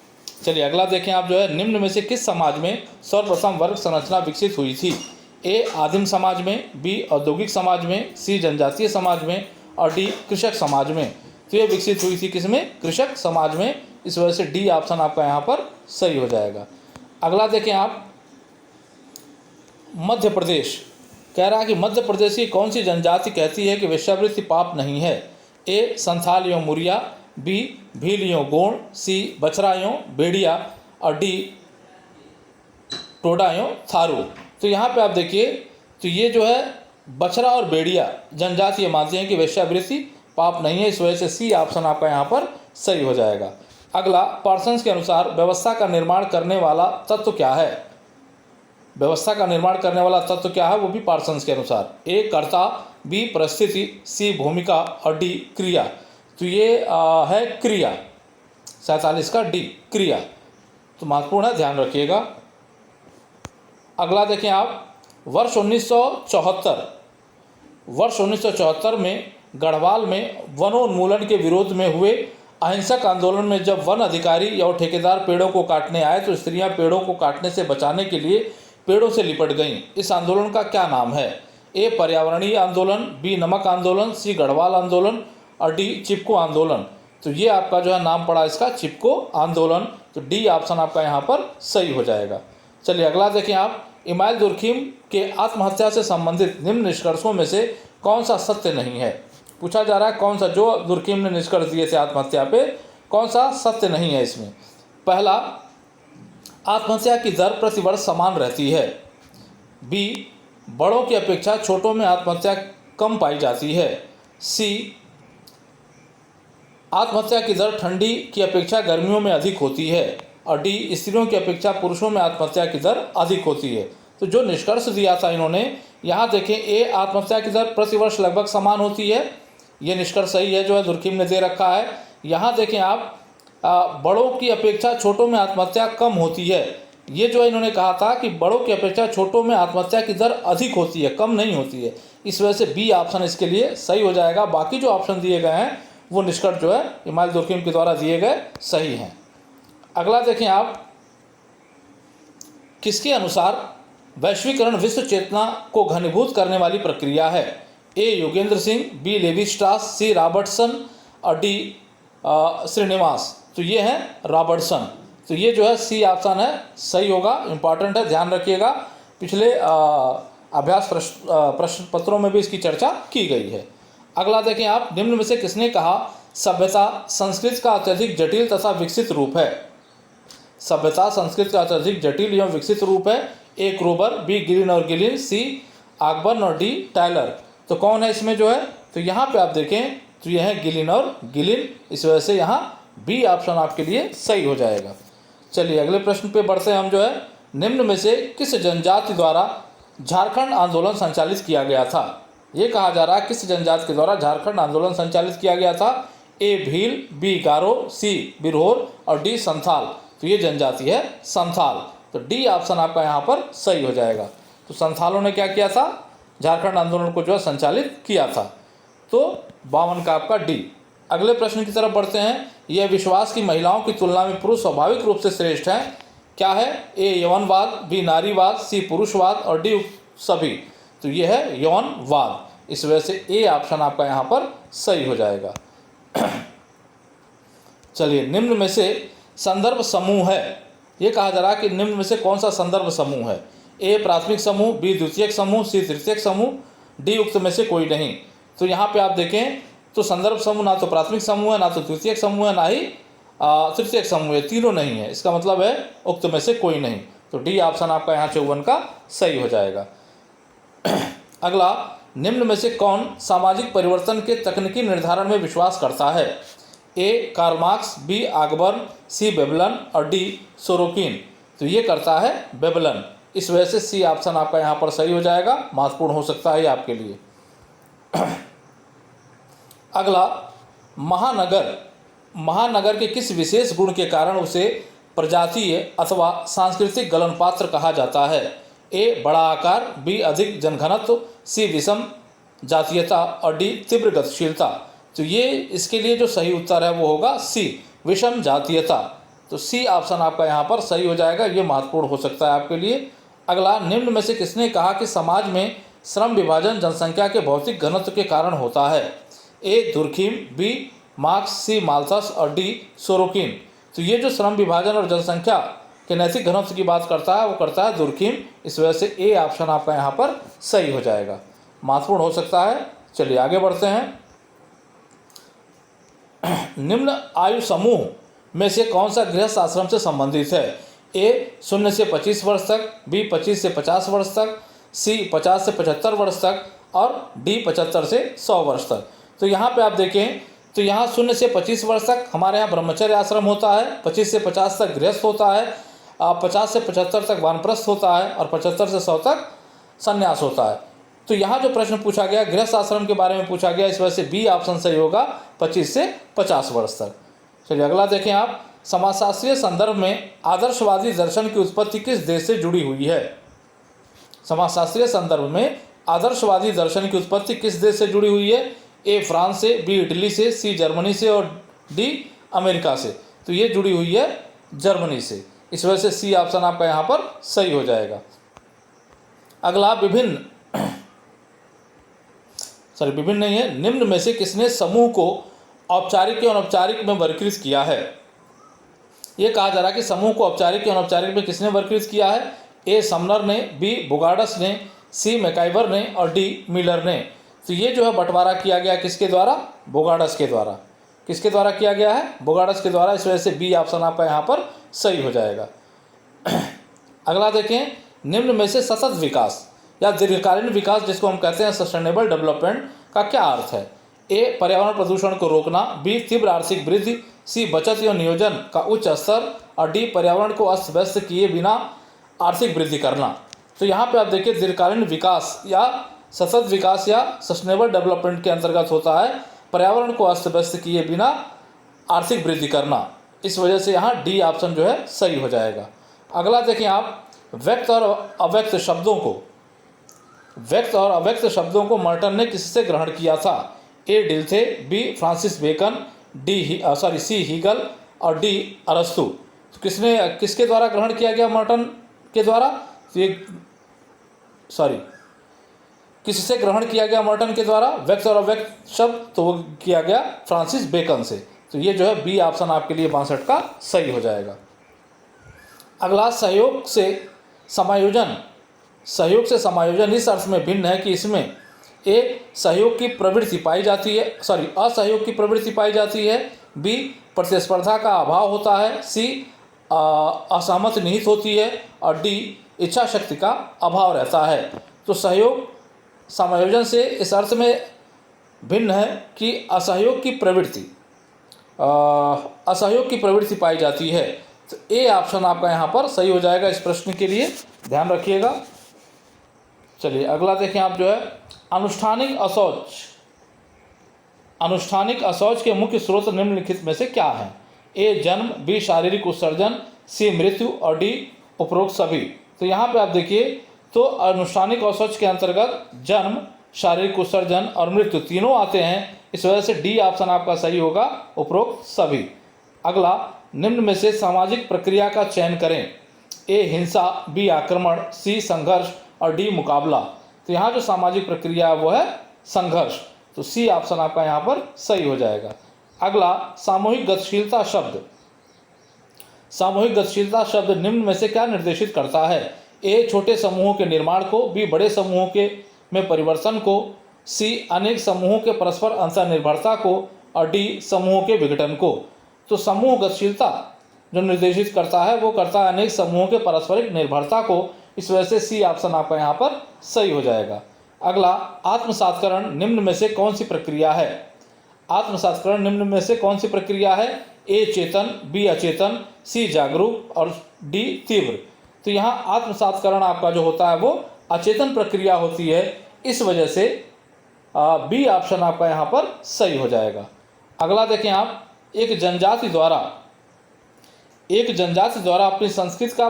चलिए अगला देखें आप, जो है निम्न में से किस समाज में सर्वप्रथम वर्ग संरचना विकसित हुई थी? ए आदिम समाज में, बी औद्योगिक समाज में, सी जनजातीय समाज में और डी कृषक समाज में। तो ये विकसित हुई थी किसमें? कृषक समाज में। इस वजह से डी ऑप्शन आपका यहाँ पर सही हो जाएगा। अगला देखें आप, मध्य प्रदेश कह रहा है कि मध्य प्रदेश की कौन सी जनजाति कहती है कि वेश्यावृत्ति पाप नहीं है? ए संथाल एवं मुरिया, बी भील एवं गोंड, सी बछरा एवं भेड़िया और डी टोडा एवं थारू। तो यहाँ पे आप देखिए, तो ये जो है बछरा और भेड़िया जनजाति मानते हैं कि वेश्यावृत्ति पाप नहीं है। इस वजह से सी ऑप्शन आपका यहाँ पर सही हो जाएगा। अगला, पार्सन्स के अनुसार व्यवस्था का निर्माण करने वाला तत्व क्या है? व्यवस्था का निर्माण करने वाला तत्व क्या है, वो भी पार्सन्स के अनुसार। ए कर्ता, बी परिस्थिति, सी भूमिका और डी क्रिया। तो ये है क्रिया। 47 का डी क्रिया, तो महत्वपूर्ण है, ध्यान रखिएगा। अगला देखें आप, वर्ष 1974 में गढ़वाल में वनोन्मूलन के विरोध में हुए अहिंसक आंदोलन में जब वन अधिकारी और ठेकेदार पेड़ों को काटने आए तो स्त्रियां पेड़ों को काटने से बचाने के लिए पेड़ों से लिपट गईं। इस आंदोलन का क्या नाम है? ए पर्यावरणीय आंदोलन, बी नमक आंदोलन, सी गढ़वाल आंदोलन और डी चिपको आंदोलन। तो ये आपका जो है नाम पड़ा इसका चिपको आंदोलन। तो डी ऑप्शन आपका यहाँ पर सही हो जाएगा। चलिए अगला देखें आप, इमाइल दुर्खिम के आत्महत्या से संबंधित निम्न निष्कर्षों में से कौन सा सत्य नहीं है? पूछा जा रहा है कौन सा, जो दुर्खिम ने निष्कर्ष दिए थे आत्महत्या पे, कौन सा सत्य नहीं है इसमें? पहला, आत्महत्या की दर प्रतिवर्ष समान रहती है। बी बड़ों की अपेक्षा छोटों में आत्महत्या कम पाई जाती है। सी आत्महत्या की दर ठंडी की अपेक्षा गर्मियों में अधिक होती है और डी स्त्रियों की अपेक्षा पुरुषों में आत्महत्या की दर अधिक होती है। तो जो निष्कर्ष दिया था इन्होंने, यहाँ देखें, ए आत्महत्या की दर प्रतिवर्ष लगभग समान होती है, ये निष्कर्ष सही है जो है दुर्खिम ने दे रखा है। यहाँ देखें आप, बड़ों की अपेक्षा छोटों में आत्महत्या कम होती है, ये जो है इन्होंने कहा था कि बड़ों की अपेक्षा छोटों में आत्महत्या की दर अधिक होती है, कम नहीं होती है। इस वजह से बी ऑप्शन इसके लिए सही हो जाएगा। बाकी जो ऑप्शन दिए गए हैं वो निष्कर्ष जो है इमाइल दुर्कheim के द्वारा दिए गए सही हैं। अगला देखें आप, किसके अनुसार वैश्वीकरण विश्व चेतना को घनीभूत करने वाली प्रक्रिया है? ए योगेंद्र सिंह, बी लेवी स्ट्रास, सी रॉबर्टसन और डी श्रीनिवास। तो ये है रॉबर्टसन। तो ये जो है सी ऑप्शन है सही होगा, इंपॉर्टेंट है, ध्यान रखिएगा। पिछले अभ्यास प्रश्न पत्रों में भी इसकी चर्चा की गई है। अगला देखें आप, निम्न में से किसने कहा सभ्यता संस्कृत का अत्यधिक जटिल तथा विकसित रूप है? सभ्यता संस्कृत का अत्यधिक जटिल एवं विकसित रूप है। ए क्रोबर, बी गिलिन और गिलिन, सी आकबर्न और डी टायलर। तो कौन है इसमें जो है? तो यहाँ पे आप देखें तो यह है गिलिन और गिलिन। इस वजह से यहाँ बी ऑप्शन आपके लिए सही हो जाएगा। चलिए अगले प्रश्न पे बढ़ते हैं हम जो है, निम्न में से किस जनजाति द्वारा झारखंड आंदोलन संचालित किया गया था? ये कहा जा रहा है किस जनजाति के द्वारा झारखंड आंदोलन संचालित किया गया था? ए भील, बी गारो, सी बिरहोर और डी संथाल। तो ये जनजाति है संथाल। तो डी ऑप्शन आपका यहाँ पर सही हो जाएगा। तो संथालों ने क्या किया था? झारखंड आंदोलन को जो है संचालित किया था। तो 52 का आपका डी। अगले प्रश्न की तरफ बढ़ते हैं। यह विश्वास की महिलाओं की तुलना में पुरुष स्वाभाविक रूप से श्रेष्ठ हैं। क्या है? ए यौनवाद, बी नारीवाद, सी पुरुषवाद और डी सभी। तो ये है यौनवाद। इस वजह से ए ऑप्शन आपका यहाँ पर सही हो जाएगा। चलिए, निम्न में से संदर्भ समूह है। ये कहा जा रहा है कि निम्न में से कौन सा संदर्भ समूह है? ए प्राथमिक समूह, बी द्वितीयक समूह, सी तृतीयक समूह, डी उक्त में से कोई नहीं। तो यहाँ पे आप देखें तो संदर्भ समूह ना तो प्राथमिक समूह है, ना तो द्वितीयक समूह है, ना ही तृतीयक समूह है, तीनों नहीं है। इसका मतलब है उक्त में से कोई नहीं। तो डी ऑप्शन आपका यहाँ 54 का सही हो जाएगा। अगला, निम्न में से कौन सामाजिक परिवर्तन के तकनीकी निर्धारण में विश्वास करता है? ए कार्ल मार्क्स, बी आकबर्न, सी बेबलन और डी सोरोकिन। तो ये करता है बेबलन। इस वजह से सी ऑप्शन आपका यहाँ पर सही हो जाएगा, महत्वपूर्ण हो सकता है आपके लिए। अगला, महानगर के किस विशेष गुण के कारण उसे प्रजातीय अथवा सांस्कृतिक गलन पात्र कहा जाता है? ए बड़ा आकार, बी अधिक जनघनत्व, सी विषम जातीयता और डी तीव्र गतिशीलता। तो ये इसके लिए जो सही उत्तर है वो होगा सी विषम जातीयता। तो सी ऑप्शन आपका यहाँ पर सही हो जाएगा, ये महत्वपूर्ण हो सकता है आपके लिए। अगला, निम्न में से किसने कहा कि समाज में श्रम विभाजन जनसंख्या के भौतिक घनत्व के कारण होता है? ए दुर्कheim, बी मार्क्स, सी माल्थस और डी सोरोकिन। तो ये जो श्रम विभाजन और जनसंख्या के नैतिक घनत्व की बात करता है वो करता है दुर्कheim। इस वजह से ए ऑप्शन आपका यहाँ पर सही हो जाएगा, महत्वपूर्ण हो सकता है। चलिए आगे बढ़ते हैं। निम्न आयु समूह में से कौन सा गृहस्थ आश्रम से संबंधित है? ए 0 से 25 वर्ष तक, बी 25 से 50 वर्ष तक, सी 50 से 75 वर्ष तक और डी 75 से 100 वर्ष तक। तो यहाँ पे आप देखें तो यहाँ 0 से 25 वर्ष तक हमारे यहाँ ब्रह्मचर्य आश्रम होता है, 25 से 50 तक गृहस्थ होता है, 50 से 75 तक वानप्रस्थ होता है और 75 से 100 तक संन्यास होता है। तो यहाँ जो प्रश्न पूछा गया गृहस्थ आश्रम के बारे में पूछा गया, इस वजह से बी ऑप्शन सही होगा, 25 से 50 वर्ष तक। चलिए अगला देखें आप, समाजशास्त्रीय संदर्भ में आदर्शवादी दर्शन की उत्पत्ति किस देश से जुड़ी हुई है? समाजशास्त्रीय संदर्भ में आदर्शवादी दर्शन की उत्पत्ति किस देश से जुड़ी हुई है? ए फ्रांस से, बी इटली से, सी जर्मनी से और डी अमेरिका से। तो ये जुड़ी हुई है जर्मनी से। इस वजह से सी ऑप्शन आपका यहाँ पर सही हो जाएगा। अगला, विभिन्न नहीं है, निम्न में से किसने समूह को औपचारिक और अनौपचारिक में वर्गीकृत किया है? ये कहा जा रहा है कि समूह को औपचारिक और अनौपचारिक में किसने वर्गीकृत किया है? ए समनर ने, बी बुगाडस ने, सी मैकाइवर ने और डी मिलर ने। तो ये जो है बंटवारा किया गया किसके द्वारा? बुगाडस के द्वारा। किसके द्वारा किया गया है? बुगाडस के द्वारा। इस वजह से बी ऑप्शन आपका यहाँ पर सही हो जाएगा। अगला देखें, निम्न में से सतत विकास या दीर्घकालीन विकास जिसको हम कहते हैं सस्टेनेबल डेवलपमेंट का क्या अर्थ है? ए पर्यावरण प्रदूषण को रोकना, बी तीव्र आर्थिक वृद्धि, सी बचत एवं नियोजन का उच्च स्तर और डी पर्यावरण को अस्त व्यस्त किए बिना आर्थिक वृद्धि करना। तो यहाँ पे आप देखिए दीर्घकालीन विकास या सतत विकास या सस्टेनेबल डेवलपमेंट के अंतर्गत होता है पर्यावरण को अस्त व्यस्त किए बिना आर्थिक वृद्धि करना। इस वजह से यहाँ डी ऑप्शन जो है सही हो जाएगा। अगला देखें आप, व्यक्त और अव्यक्त शब्दों को मर्टन ने किससे ग्रहण किया था? ए डिल्थे, बी फ्रांसिस बेकन, सी हीगल और डी अरस्तु। तो किसके द्वारा ग्रहण किया गया मर्टन के द्वारा? किससे ग्रहण किया गया मर्टन के द्वारा व्यक्त और अव्यक्त शब्द? तो वो किया गया फ्रांसिस बेकन से। तो ये जो है बी ऑप्शन आपके लिए 62 का सही हो जाएगा। अगला, सहयोग से समायोजन इस अर्थ में भिन्न है कि इसमें ए असहयोग की प्रवृत्ति पाई जाती है, बी प्रतिस्पर्धा का अभाव होता है, सी असहमति निहित होती है और डी इच्छा शक्ति का अभाव रहता है। तो सहयोग समायोजन से इस अर्थ में भिन्न है कि असहयोग की प्रवृत्ति पाई जाती है। तो ए ऑप्शन आपका यहाँ पर सही हो जाएगा इस प्रश्न के लिए, ध्यान रखिएगा। चलिए अगला देखें आप जो है, अनुष्ठानिक अशौच के मुख्य स्रोत निम्नलिखित में से क्या है? ए जन्म, बी शारीरिक उत्सर्जन, सी मृत्यु और डी उपरोक्त सभी। तो यहाँ पे आप देखिए, तो अनुष्ठानिक अशौच के अंतर्गत जन्म, शारीरिक उत्सर्जन और मृत्यु तीनों आते हैं। इस वजह से डी ऑप्शन आपका सही होगा, उपरोक्त सभी। अगला, निम्न में से सामाजिक प्रक्रिया का चयन करें। ए हिंसा, बी आक्रमण, सी संघर्ष और डी मुकाबला। तो यहाँ जो सामाजिक प्रक्रिया है वो है संघर्ष। तो सी ऑप्शन आपका यहाँ पर सही हो जाएगा। अगला, सामूहिक गतिशीलता शब्द निम्न में से क्या निर्देशित करता है? ए छोटे समूहों के निर्माण को, बी बड़े समूहों में परिवर्तन को, सी अनेक समूहों के परस्पर अंतर निर्भरता को और डी समूहों के विघटन को। तो समूह गतिशीलता जो निर्देशित करता है वो करता है अनेक समूहों के पारस्परिक निर्भरता को। इस वजह से सी ऑप्शन आपका यहाँ पर सही हो जाएगा। अगला, आत्मसात्करण निम्न में से कौन सी प्रक्रिया है? ए चेतन, बी अचेतन, सी जागरूक और डी तीव्र। तो यहाँ आत्मसात्करण आपका जो होता है वो अचेतन प्रक्रिया होती है। इस वजह से बी ऑप्शन आपका यहाँ पर सही हो जाएगा। अगला देखें आप, एक जनजाति द्वारा अपनी संस्कृति का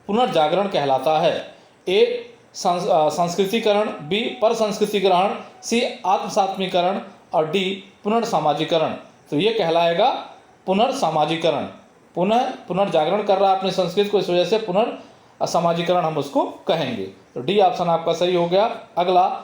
पुनर्जागरण कहलाता है। ए संस्कृतिकरण, बी परसंस्कृति ग्रहण, सी आत्मसात्मीकरण और डी पुनर्सामाजिकरण। तो ये कहलाएगा पुनर्सामाजिकरण। पुनर्जागरण कर रहा है अपनी संस्कृति को, इस वजह से पुनर्सामाजिकरण हम उसको कहेंगे। तो डी ऑप्शन आपका सही हो गया। अगला,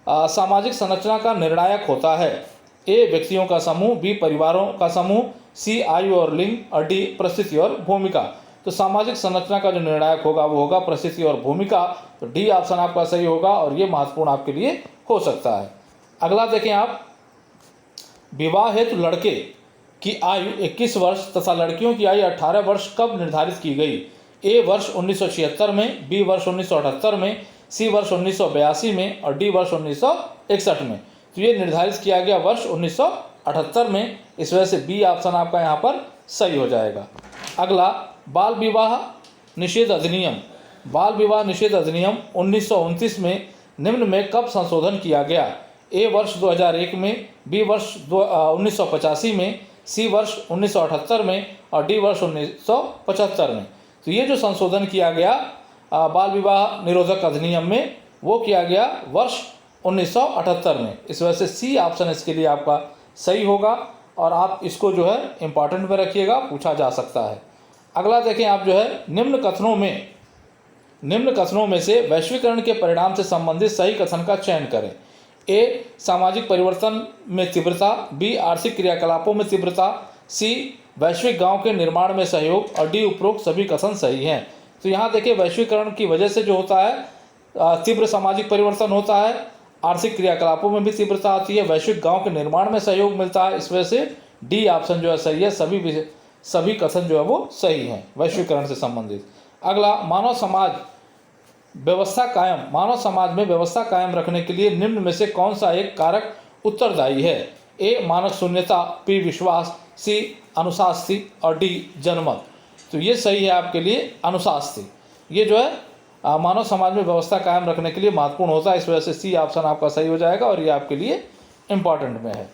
सामाजिक संरचना का निर्णायक होता है। ए व्यक्तियों का समूह, बी परिवारों का समूह, सी आयु और लिंग और डी परिस्थिति और भूमिका। तो सामाजिक संरचना का जो निर्णायक होगा वो होगा परिस्थिति और भूमिका। तो डी ऑप्शन आपका सही होगा और ये महत्वपूर्ण आपके लिए हो सकता है। अगला देखें आप, विवाह हेतु लड़के की आयु 21 वर्ष तथा लड़कियों की आयु 18 वर्ष कब निर्धारित की गई? ए वर्ष 1976 में, बी वर्ष 1978 में, सी वर्ष 1982 में और डी वर्ष 1961 में। तो ये निर्धारित किया गया वर्ष 1978 में। इस वजह से बी ऑप्शन आपका यहाँ पर सही हो जाएगा। अगला, बाल विवाह निषेध अधिनियम 1929 में निम्न में कब संशोधन किया गया? ए वर्ष 2001 में, बी वर्ष 1985 में, सी वर्ष 1978 में और डी वर्ष 1975 में। तो ये जो संशोधन किया गया बाल विवाह निरोधक अधिनियम में, वो किया गया वर्ष 1978 में। इस वजह से सी ऑप्शन इसके लिए आपका सही होगा और आप इसको जो है इम्पॉर्टेंट में रखिएगा, पूछा जा सकता है। अगला देखें आप जो है, निम्न कथनों में से वैश्वीकरण के परिणाम से संबंधित सही कथन का चयन करें। ए सामाजिक परिवर्तन में तीव्रता, बी आर्थिक क्रियाकलापों में तीव्रता, सी वैश्विक गांव के निर्माण में सहयोग और डी उपरोक्त सभी कथन सही हैं। तो यहाँ देखिए, वैश्वीकरण की वजह से जो होता है तीव्र सामाजिक परिवर्तन होता है, आर्थिक क्रियाकलापों में भी तीव्रता आती है, वैश्विक गांव के निर्माण में सहयोग मिलता है। इस वजह से डी ऑप्शन जो है सही है, सभी कथन जो है वो सही हैं वैश्वीकरण से संबंधित। अगला, मानव समाज में व्यवस्था कायम रखने के लिए निम्न में से कौन सा एक कारक उत्तरदायी है? ए मानक शून्यता, बी विश्वास, सी अनुशास्ति और डी जनमत। तो ये सही है आपके लिए अनुशास्ति। ये जो है मानव समाज में व्यवस्था कायम रखने के लिए महत्वपूर्ण होता है। इस वजह से सी ऑप्शन आपका सही हो जाएगा और ये आपके लिए इम्पॉर्टेंट में है।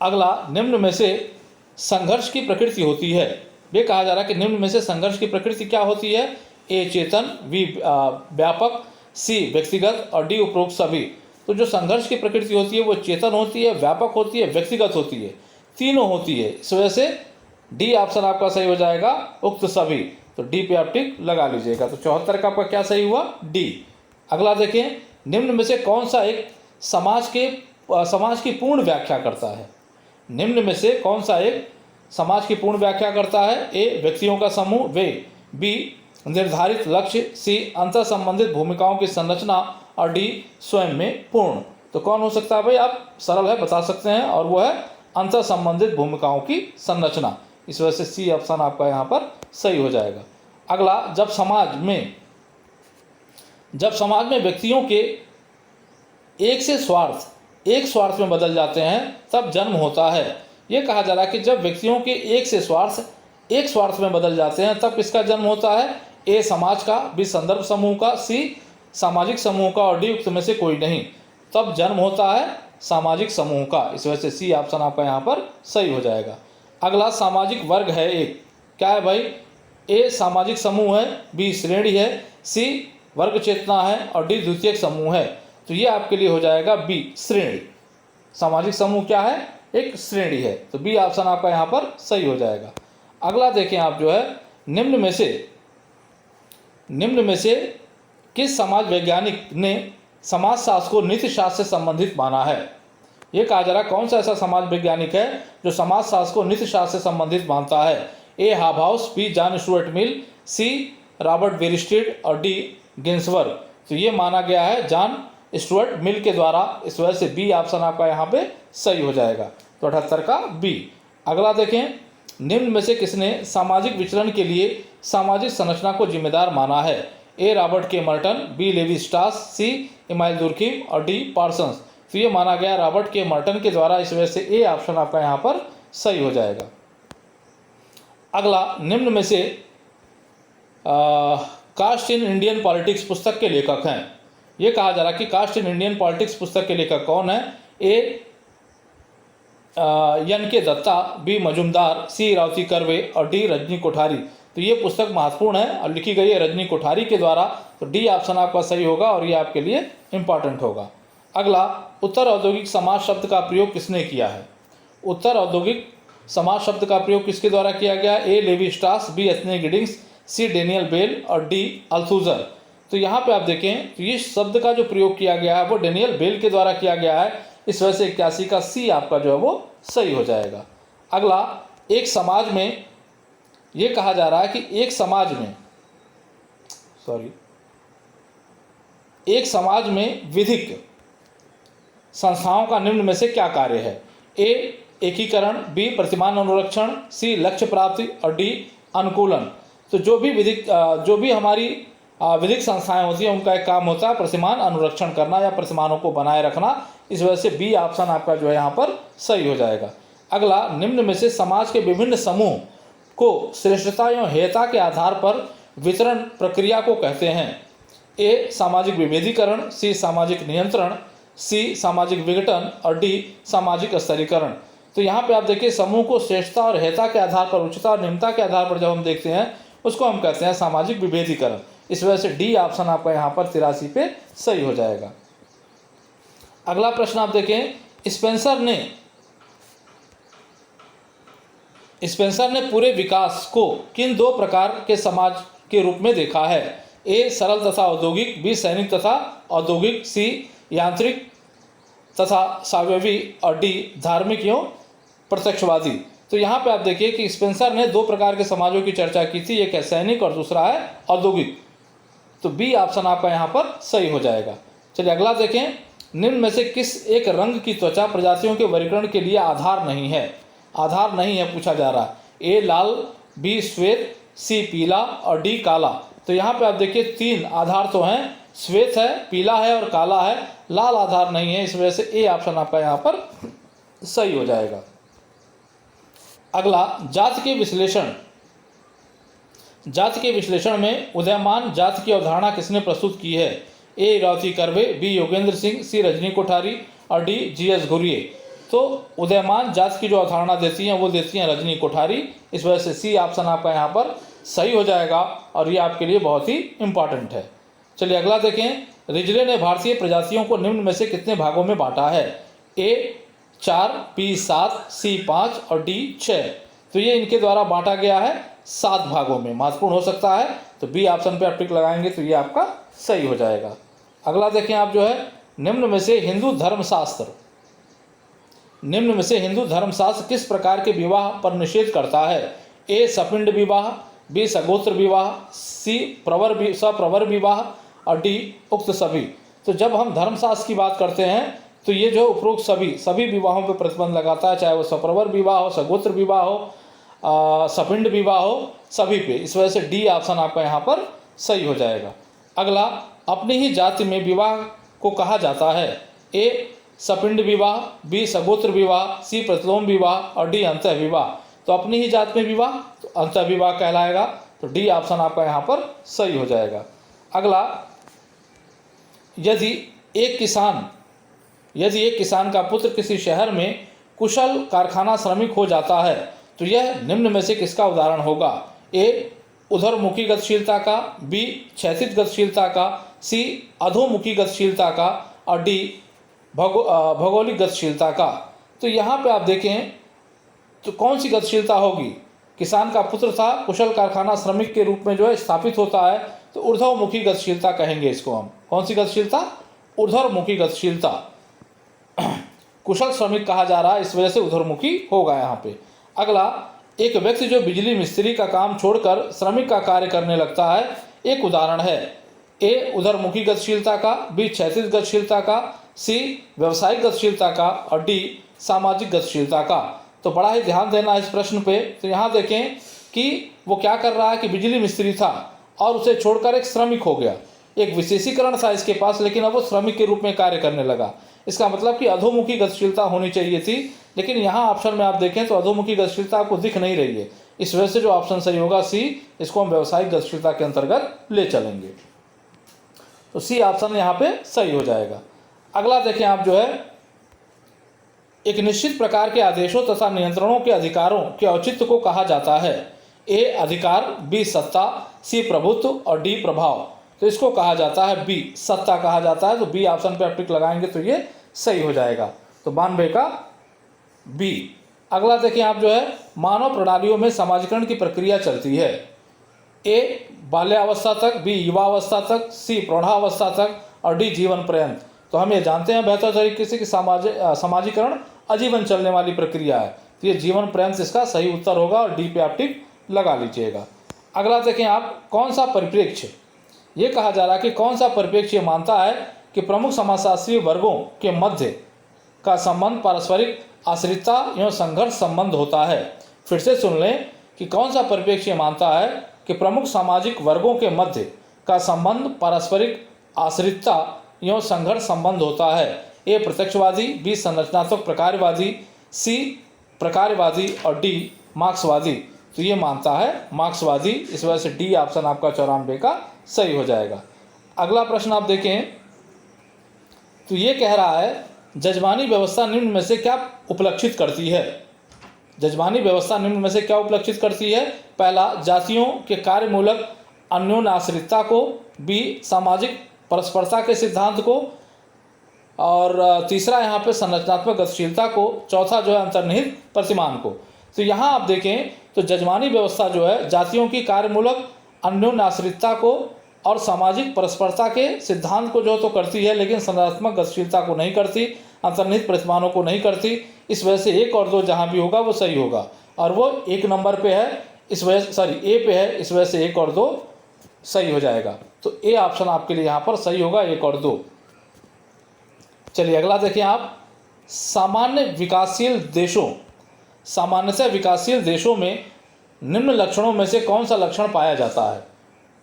अगला, निम्न में से संघर्ष की प्रकृति होती है। ये कहा जा रहा है कि निम्न में से संघर्ष की प्रकृति क्या होती है? ए चेतन, बी व्यापक, सी व्यक्तिगत और डी उपरोक्त सभी। तो जो संघर्ष की प्रकृति होती है वो चेतन होती है, व्यापक होती है, व्यक्तिगत होती है, तीनों होती है। इस वजह से डी ऑप्शन आपका सही हो जाएगा, उक्त सभी। तो डी पे आप टिक लगा लीजिएगा। तो 74 का आपका क्या सही हुआ? डी। अगला देखें, निम्न में से कौन सा एक समाज की पूर्ण व्याख्या करता है? निम्न में से कौन सा एक समाज की पूर्ण व्याख्या करता है? ए व्यक्तियों का समूह, वे, बी निर्धारित लक्ष्य, सी अंतर संबंधित भूमिकाओं की संरचना और डी स्वयं में पूर्ण। तो कौन हो सकता है भाई? आप सरल है बता सकते हैं, और वो है अंतर संबंधित भूमिकाओं की संरचना। इस वजह से सी ऑप्शन आपका यहाँ पर सही हो जाएगा। अगला, जब समाज में व्यक्तियों के एक स्वार्थ में बदल जाते हैं तब जन्म होता है। ये कहा जा रहा है कि जब व्यक्तियों के एक स्वार्थ में बदल जाते हैं तब किसका जन्म होता है? ए समाज का, बी संदर्भ समूह का, सी सामाजिक समूह का और डी उक्त में से कोई नहीं। तब जन्म होता है सामाजिक समूह का। इस वजह से सी ऑप्शन आपका यहाँ पर सही हो जाएगा। अगला, सामाजिक वर्ग है एक, क्या है भाई? ए सामाजिक समूह है, बी श्रेणी है, सी वर्ग चेतना है और डी द्वितीयक समूह है। तो ये आपके लिए हो जाएगा बी श्रेणी। सामाजिक समूह क्या है? एक श्रेणी है। तो बी ऑप्शन आपका यहाँ पर सही हो जाएगा। अगला देखें आप जो है, निम्न में से किस समाज वैज्ञानिक ने समाजशास्त्र को नीतिशास्त्र से संबंधित माना है? ये कहा जा रहा है कौन सा ऐसा समाज वैज्ञानिक है जो समाजशास्त्र को नीतिशास्त्र से संबंधित मानता है? A Hobhouse, B John Stuart Mill, C Robert Bierstedt और डी गिन्सबर्ग। तो ये माना गया है जॉन स्टुअर्ट मिल के द्वारा। इस वजह से बी ऑप्शन आपका यहाँ पे सही हो जाएगा। तो 78 का बी। अगला देखें, निम्न में से किसने सामाजिक विचरण के लिए सामाजिक संरचना को जिम्मेदार माना है? ए रॉबर्ट के मर्टन, बी लेवी स्ट्रास, सी इमाइल दुर्खिम और डी पार्सन्स। तो ये माना गया रॉबर्ट के मर्टन के द्वारा। इस वजह से ए ऑप्शन आपका यहाँ पर सही हो जाएगा। अगला, निम्न में से कास्ट इन इंडियन पॉलिटिक्स पुस्तक के लेखक हैं। ये कहा जा रहा है कि कास्ट इन इंडियन पॉलिटिक्स पुस्तक के लेखक कौन है? ए एन के दत्ता, बी मजुमदार, सी रावती कर्वे और डी रजनी कोठारी। तो ये पुस्तक महत्वपूर्ण है और लिखी गई है रजनी कोठारी के द्वारा। तो डी ऑप्शन आपका सही होगा और ये आपके लिए इंपॉर्टेंट होगा। अगला, उत्तर औद्योगिक समाज शब्द का प्रयोग किसने किया है? उत्तर औद्योगिक समाज शब्द का प्रयोग किसके द्वारा किया गया? ए लेवी स्ट्रास, बी एथने गिडिंग्स, सी डेनियल बेल और डी अल्थुजर। तो यहाँ पे आप देखें तो इस शब्द का जो प्रयोग किया गया है वो डेनियल बेल के द्वारा किया गया है। इस वजह से 81 का सी आपका जो है वो सही हो जाएगा। अगला, एक समाज में ये कहा जा रहा है कि एक समाज में विधिक संस्थाओं का निम्न में से क्या कार्य है? ए एकीकरण, बी प्रतिमान अनुरक्षण, सी लक्ष्य प्राप्ति और डी अनुकूलन। तो जो भी हमारी विधिक संस्थाएं होती हैं उनका एक काम होता है प्रतिमान अनुरक्षण करना या प्रतिमानों को बनाए रखना। इस वजह से बी ऑप्शन आपका जो है यहाँ पर सही हो जाएगा। अगला, निम्न में से समाज के विभिन्न समूह को श्रेष्ठता एवं हेयता के आधार पर वितरण प्रक्रिया को कहते हैं? ए सामाजिक विभेदीकरण, सी सामाजिक नियंत्रण, सी सामाजिक विघटन और डी सामाजिक स्तरीकरण। तो यहाँ पे आप देखिए समूह को श्रेष्ठता और हेयता के आधार पर, उच्चता और निम्नता के आधार पर जब हम देखते हैं उसको हम कहते हैं सामाजिक विभेदीकरण। इस वजह से डी ऑप्शन आपका यहाँ पर 83 पे सही हो जाएगा। अगला प्रश्न आप देखें, स्पेंसर ने पूरे विकास को किन दो प्रकार के समाज के रूप में देखा है? ए सरल तथा औद्योगिक, बी सैनिक तथा औद्योगिक, सी यांत्रिक तथा स्वावलंबी और डी धार्मिक एवं प्रत्यक्षवादी। तो यहाँ पे आप देखिए कि स्पेंसर ने दो प्रकार के समाजों की चर्चा की थी, एक है सैनिक और दूसरा है औद्योगिक। तो बी ऑप्शन आपका यहाँ पर सही हो जाएगा। चलिए अगला देखें, निम्न में से किस एक रंग की त्वचा प्रजातियों के वर्गीकरण के लिए आधार नहीं है पूछा जा रहा है? ए लाल, बी श्वेत, सी पीला और डी काला। तो यहाँ पे आप देखिए 3 आधार तो हैं, श्वेत है, पीला है और काला है, लाल आधार नहीं है। इस वजह से ए ऑप्शन आपका यहाँ पर सही हो जाएगा। अगला, जाति के विश्लेषण में उदयमान जाति की अवधारणा किसने प्रस्तुत की है? ए रावती कर्वे, बी योगेंद्र सिंह, सी रजनी कोठारी और डी जी एस घुरिये। तो उदयमान जाति की जो अवधारणा देती हैं वो देती हैं रजनी कोठारी। इस वजह से सी ऑप्शन आपका यहाँ पर सही हो जाएगा और ये आपके लिए बहुत ही इम्पॉर्टेंट है। चलिए अगला देखें, रिजले ने भारतीय प्रजातियों को निम्न में से कितने भागों में बांटा है? ए 4, बी 7, सी 5 और डी 6। तो ये इनके द्वारा बांटा गया है 7 भागों में। महत्वपूर्ण हो सकता है तो बी ऑप्शन पे आप टिक लगाएंगे तो ये आपका सही हो जाएगा। अगला देखें आप जो है, निम्न में से हिंदू धर्मशास्त्र किस प्रकार के विवाह पर निषेध करता है? ए सपिंड विवाह, बी सगोत्र विवाह, सी सप्रवर विवाह और डी उक्त सभी। तो जब हम धर्मशास्त्र की बात करते हैं तो ये जो उपरोक्त सभी विवाहों पर प्रतिबंध लगाता है, चाहे वो सप्रवर विवाह हो, सगोत्र विवाह हो, सपिंड विवाह हो, सभी पे। इस वजह से डी ऑप्शन आपका यहाँ पर सही हो जाएगा। अगला, अपनी ही जाति में विवाह को कहा जाता है? ए सपिंड विवाह, बी सगोत्र विवाह, सी प्रतिलोम विवाह और डी अंतः विवाह। तो अपनी ही जात में विवाह तो अंतः विवाह कहलाएगा, तो डी ऑप्शन आपका यहाँ पर सही हो जाएगा। अगला, यदि एक किसान का पुत्र किसी शहर में कुशल कारखाना श्रमिक हो जाता है तो यह निम्न में से किसका उदाहरण होगा? ए उधरमुखी गतिशीलता का, बी क्षैतिज गतिशीलता का, सी अधोमुखी गतिशीलता का और डी भौगोलिक गतिशीलता का। तो यहाँ पे आप देखें तो कौन सी गतिशीलता होगी? किसान का पुत्र था, कुशल कारखाना श्रमिक के रूप में जो है स्थापित होता है, तो ऊर्ध्वमुखी गतिशीलता कहेंगे इसको हम। कौन सी गतिशीलता? ऊर्ध्वमुखी गतिशीलता। कुशल श्रमिक कहा जा रहा है, इस वजह से ऊर्ध्वमुखी होगा यहाँ पे। अगला, एक व्यक्ति जो बिजली मिस्त्री का काम छोड़कर श्रमिक का कार्य करने लगता है, एक उदाहरण है। ए उधरमुखी गतिशीलता का, बी क्षैतिज गतिशीलता का, सी व्यवसायिक गतिशीलता का और डी सामाजिक गतिशीलता का। तो बड़ा ही ध्यान देना इस प्रश्न पे। तो यहाँ देखें कि वो क्या कर रहा है कि बिजली मिस्त्री था और उसे छोड़कर एक श्रमिक हो गया। एक विशेषीकरण था इसके पास, लेकिन अब वो श्रमिक के रूप में कार्य करने लगा। इसका मतलब कि अधोमुखी गतिशीलता होनी चाहिए थी, लेकिन यहाँ ऑप्शन में आप देखें तो अधोमुखी गतिशीलता आपको दिख नहीं रही है। इस वजह से जो ऑप्शन सही होगा सी, इसको हम व्यावसायिक गतिशीलता के अंतर्गत ले चलेंगे। तो सी ऑप्शन यहाँ पे सही हो जाएगा। अगला देखें आप जो है, एक निश्चित प्रकार के आदेशों तथा नियंत्रणों के अधिकारों के औचित्य को कहा जाता है? ए अधिकार, बी सत्ता, सी प्रभुत्व और डी प्रभाव। तो इसको कहा जाता है बी, सत्ता कहा जाता है। तो बी ऑप्शन पे आप टिक लगाएंगे तो ये सही हो जाएगा। तो 92 का बी। अगला देखिए आप जो है, मानव प्रणालियों में समाजीकरण की प्रक्रिया चलती है। ए बाल्यावस्था तक, बी युवावस्था तक, सी प्रौढ़ावस्था तक और डी जीवन पर्यंत। तो हम ये जानते हैं बेहतर तरीके से कि समाजीकरण आजीवन चलने वाली प्रक्रिया है, तो ये जीवन पर्यंत इसका सही उत्तर होगा और डी पे आप टिक लगा लीजिएगा। अगला देखें आप, कौन सा परिप्रेक्ष्य, ये कहा जा रहा है कि कौन सा परिप्रेक्ष्य मानता है कि प्रमुख समाजशास्त्रीय वर्गों के मध्य का संबंध पारस्परिक आश्रितता एवं संघर्ष संबंध होता है। फिर से सुन लें कि कौन सा परिप्रेक्ष्य मानता है कि प्रमुख सामाजिक वर्गों के मध्य का संबंध पारस्परिक आश्रितता एवं संघर्ष संबंध होता है। ए प्रत्यक्षवादी, बी संरचनात्मक प्रकारवादी, सी प्रकारवादी और डी मार्क्सवादी। तो ये मानता है मार्क्सवादी। इस वजह से डी ऑप्शन आपका 94 का सही हो जाएगा। अगला प्रश्न आप देखें तो ये कह रहा है, जजमानी व्यवस्था निम्न में से क्या उपलक्षित करती है? जजमानी व्यवस्था निम्न में से क्या उपलक्षित करती है? पहला, जातियों के कार्यमूलक अन्योन्याश्रितता को, बी सामाजिक परस्परता के सिद्धांत को, और तीसरा यहाँ पे संरचनात्मक गतिशीलता को, चौथा जो है अंतर्निहित प्रतिमान को। तो यहाँ आप देखें तो जजमानी व्यवस्था जो है जातियों की कार्यमूलक अन्योन्याश्रितता को और सामाजिक परस्परता के सिद्धांत को जो तो करती है, लेकिन संरचनात्मक गतिशीलता को नहीं करती, अंतर्निहित प्रतिमानों को नहीं करती। इस वजह से 1 और 2 जहाँ भी होगा वो सही होगा, और वो 1 नंबर पे है, इस वजह से ए पे है, इस वजह से 1 और 2 सही हो जाएगा। तो ए ऑप्शन आपके लिए यहाँ पर सही होगा, 1 और 2। चलिए अगला देखिए आप, सामान्यतः विकासशील देशों में निम्न लक्षणों में से कौन सा लक्षण पाया जाता है?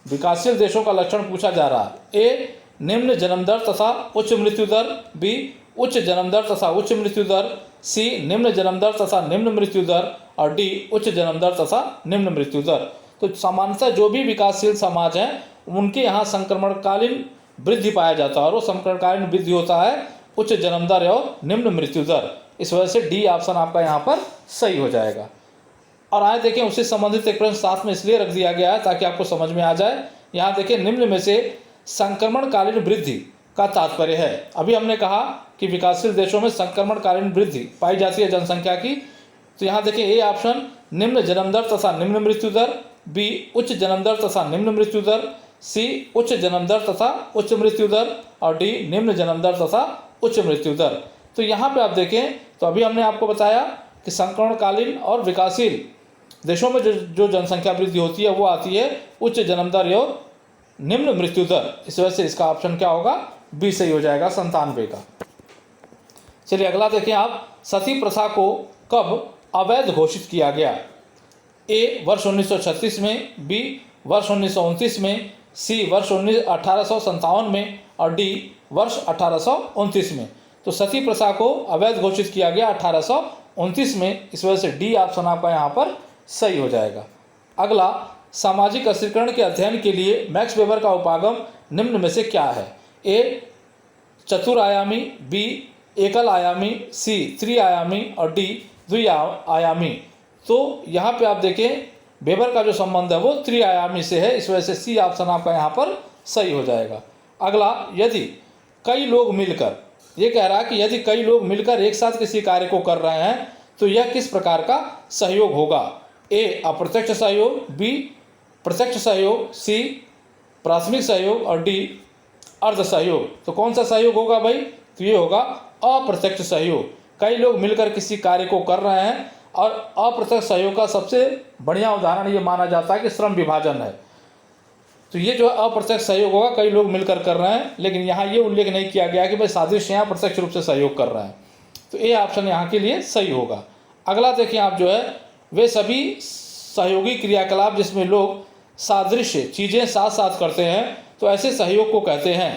विकासशील देशों का लक्षण पूछा जा रहा है। ए निम्न जन्म दर तथा उच्च मृत्यु दर, बी उच्च जन्म दर तथा उच्च मृत्यु दर, सी निम्न जन्म दर तथा निम्न मृत्यु दर और डी उच्च जन्म दर तथा निम्न मृत्यु दर। तो सामान्यतः जो भी विकासशील समाज हैं उनके यहाँ संक्रमणकालीन वृद्धि पाया जाता है, और वो संक्रमणकालीन वृद्धि होता है उच्च जन्म दर और निम्न मृत्यु दर। इस वजह से डी ऑप्शन आपका यहाँ पर सही हो जाएगा। और आए देखें उससे संबंधित एक प्रश्न साथ में इसलिए रख दिया गया है ताकि आपको समझ में आ जाए। यहाँ देखें निम्न में से संक्रमणकालीन वृद्धि का तात्पर्य है। अभी हमने कहा कि विकासशील देशों में संक्रमणकालीन वृद्धि पाई जाती है जनसंख्या की। तो यहाँ देखें ए ऑप्शन निम्न जन्म दर तथा निम्न मृत्यु दर, बी उच्च जन्म दर तथा निम्न मृत्यु दर, सी उच्च जन्म दर तथा उच्च मृत्यु दर और डी निम्न जन्म दर तथा उच्च मृत्यु दर। तो यहाँ पे आप देखें तो अभी हमने आपको बताया कि संक्रमणकालीन और विकासशील देशों में जो जनसंख्या वृद्धि होती है वो आती है उच्च जन्म दर और निम्न मृत्यु दर। इस वजह से इसका ऑप्शन क्या होगा, बी सही हो जाएगा 97 का। चलिए अगला देखें आप, सती प्रथा को कब अवैध घोषित किया गया? ए वर्ष 1936 में, बी वर्ष 1929 में, सी वर्ष 1857 में और डी वर्ष 1829 में। तो सती प्रथा को अवैध घोषित किया गया 1829 में। इस वजह से डी ऑप्शन आपका यहाँ पर सही हो जाएगा। अगला, सामाजिक अस्थिरीकरण के अध्ययन के लिए मैक्स वेबर का उपागम निम्न में से क्या है? ए चतुरायामी, बी एकल आयामी, सी त्रिआयामी और डी द्विआयामी। तो यहाँ पे आप देखें वेबर का जो संबंध है वो त्रिआयामी से है। इस वजह से सी ऑप्शन आपका यहाँ पर सही हो जाएगा। अगला, यदि कई लोग मिलकर, ये कह रहा है कि यदि कई लोग मिलकर एक साथ किसी कार्य को कर रहे हैं तो यह किस प्रकार का सहयोग होगा? ए अप्रत्यक्ष सहयोग, बी प्रत्यक्ष सहयोग, सी प्राथमिक सहयोग और डी अर्ध सहयोग। तो कौन सा सहयोग होगा भाई? तो ये होगा अप्रत्यक्ष सहयोग। कई लोग मिलकर किसी कार्य को कर रहे हैं और अप्रत्यक्ष सहयोग का सबसे बढ़िया उदाहरण ये माना जाता है कि श्रम विभाजन है। तो ये जो अप्रत्यक्ष सहयोग होगा, कई लोग मिलकर कर रहे हैं, लेकिन यहाँ ये उल्लेख नहीं किया गया कि भाई सादृश्य यहाँ प्रत्यक्ष रूप से सहयोग कर रहे हैं। तो ये ऑप्शन यहाँ के लिए सही होगा। अगला देखिए आप, जो है वे सभी सहयोगी क्रियाकलाप जिसमें लोग सादृश्य चीज़ें साथ साथ करते हैं तो ऐसे सहयोग को कहते हैं।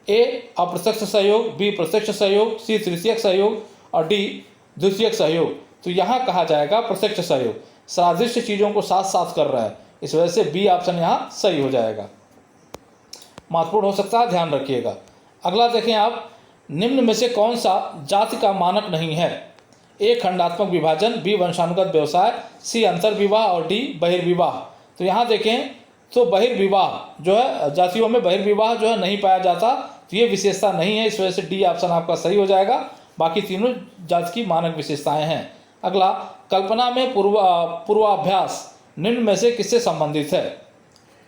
ए अप्रत्यक्ष सहयोग, बी प्रत्यक्ष सहयोग, सी तृतीयक सहयोग और डी द्वितीयक सहयोग। तो यहाँ कहा जाएगा प्रत्यक्ष सहयोग, सादृश्य चीज़ों को साथ साथ कर रहा है। इस वजह से बी ऑप्शन यहाँ सही हो जाएगा। महत्वपूर्ण हो सकता है, ध्यान रखिएगा। अगला देखें आप, निम्न में से कौन सा जाति का मानक नहीं है? ए खंडात्मक विभाजन, बी वंशानुगत व्यवसाय, सी अंतर्विवाह और डी बहिर्विवाह। तो यहाँ देखें तो बहिर्विवाह जो है, जातियों में बहिर्विवाह जो है नहीं पाया जाता, तो ये विशेषता नहीं है। इस वजह से डी ऑप्शन आपका सही हो जाएगा। बाकी तीनों जाति की मानक विशेषताएं हैं। अगला, कल्पना में पूर्वाभ्यास निम्न में से किससे संबंधित है?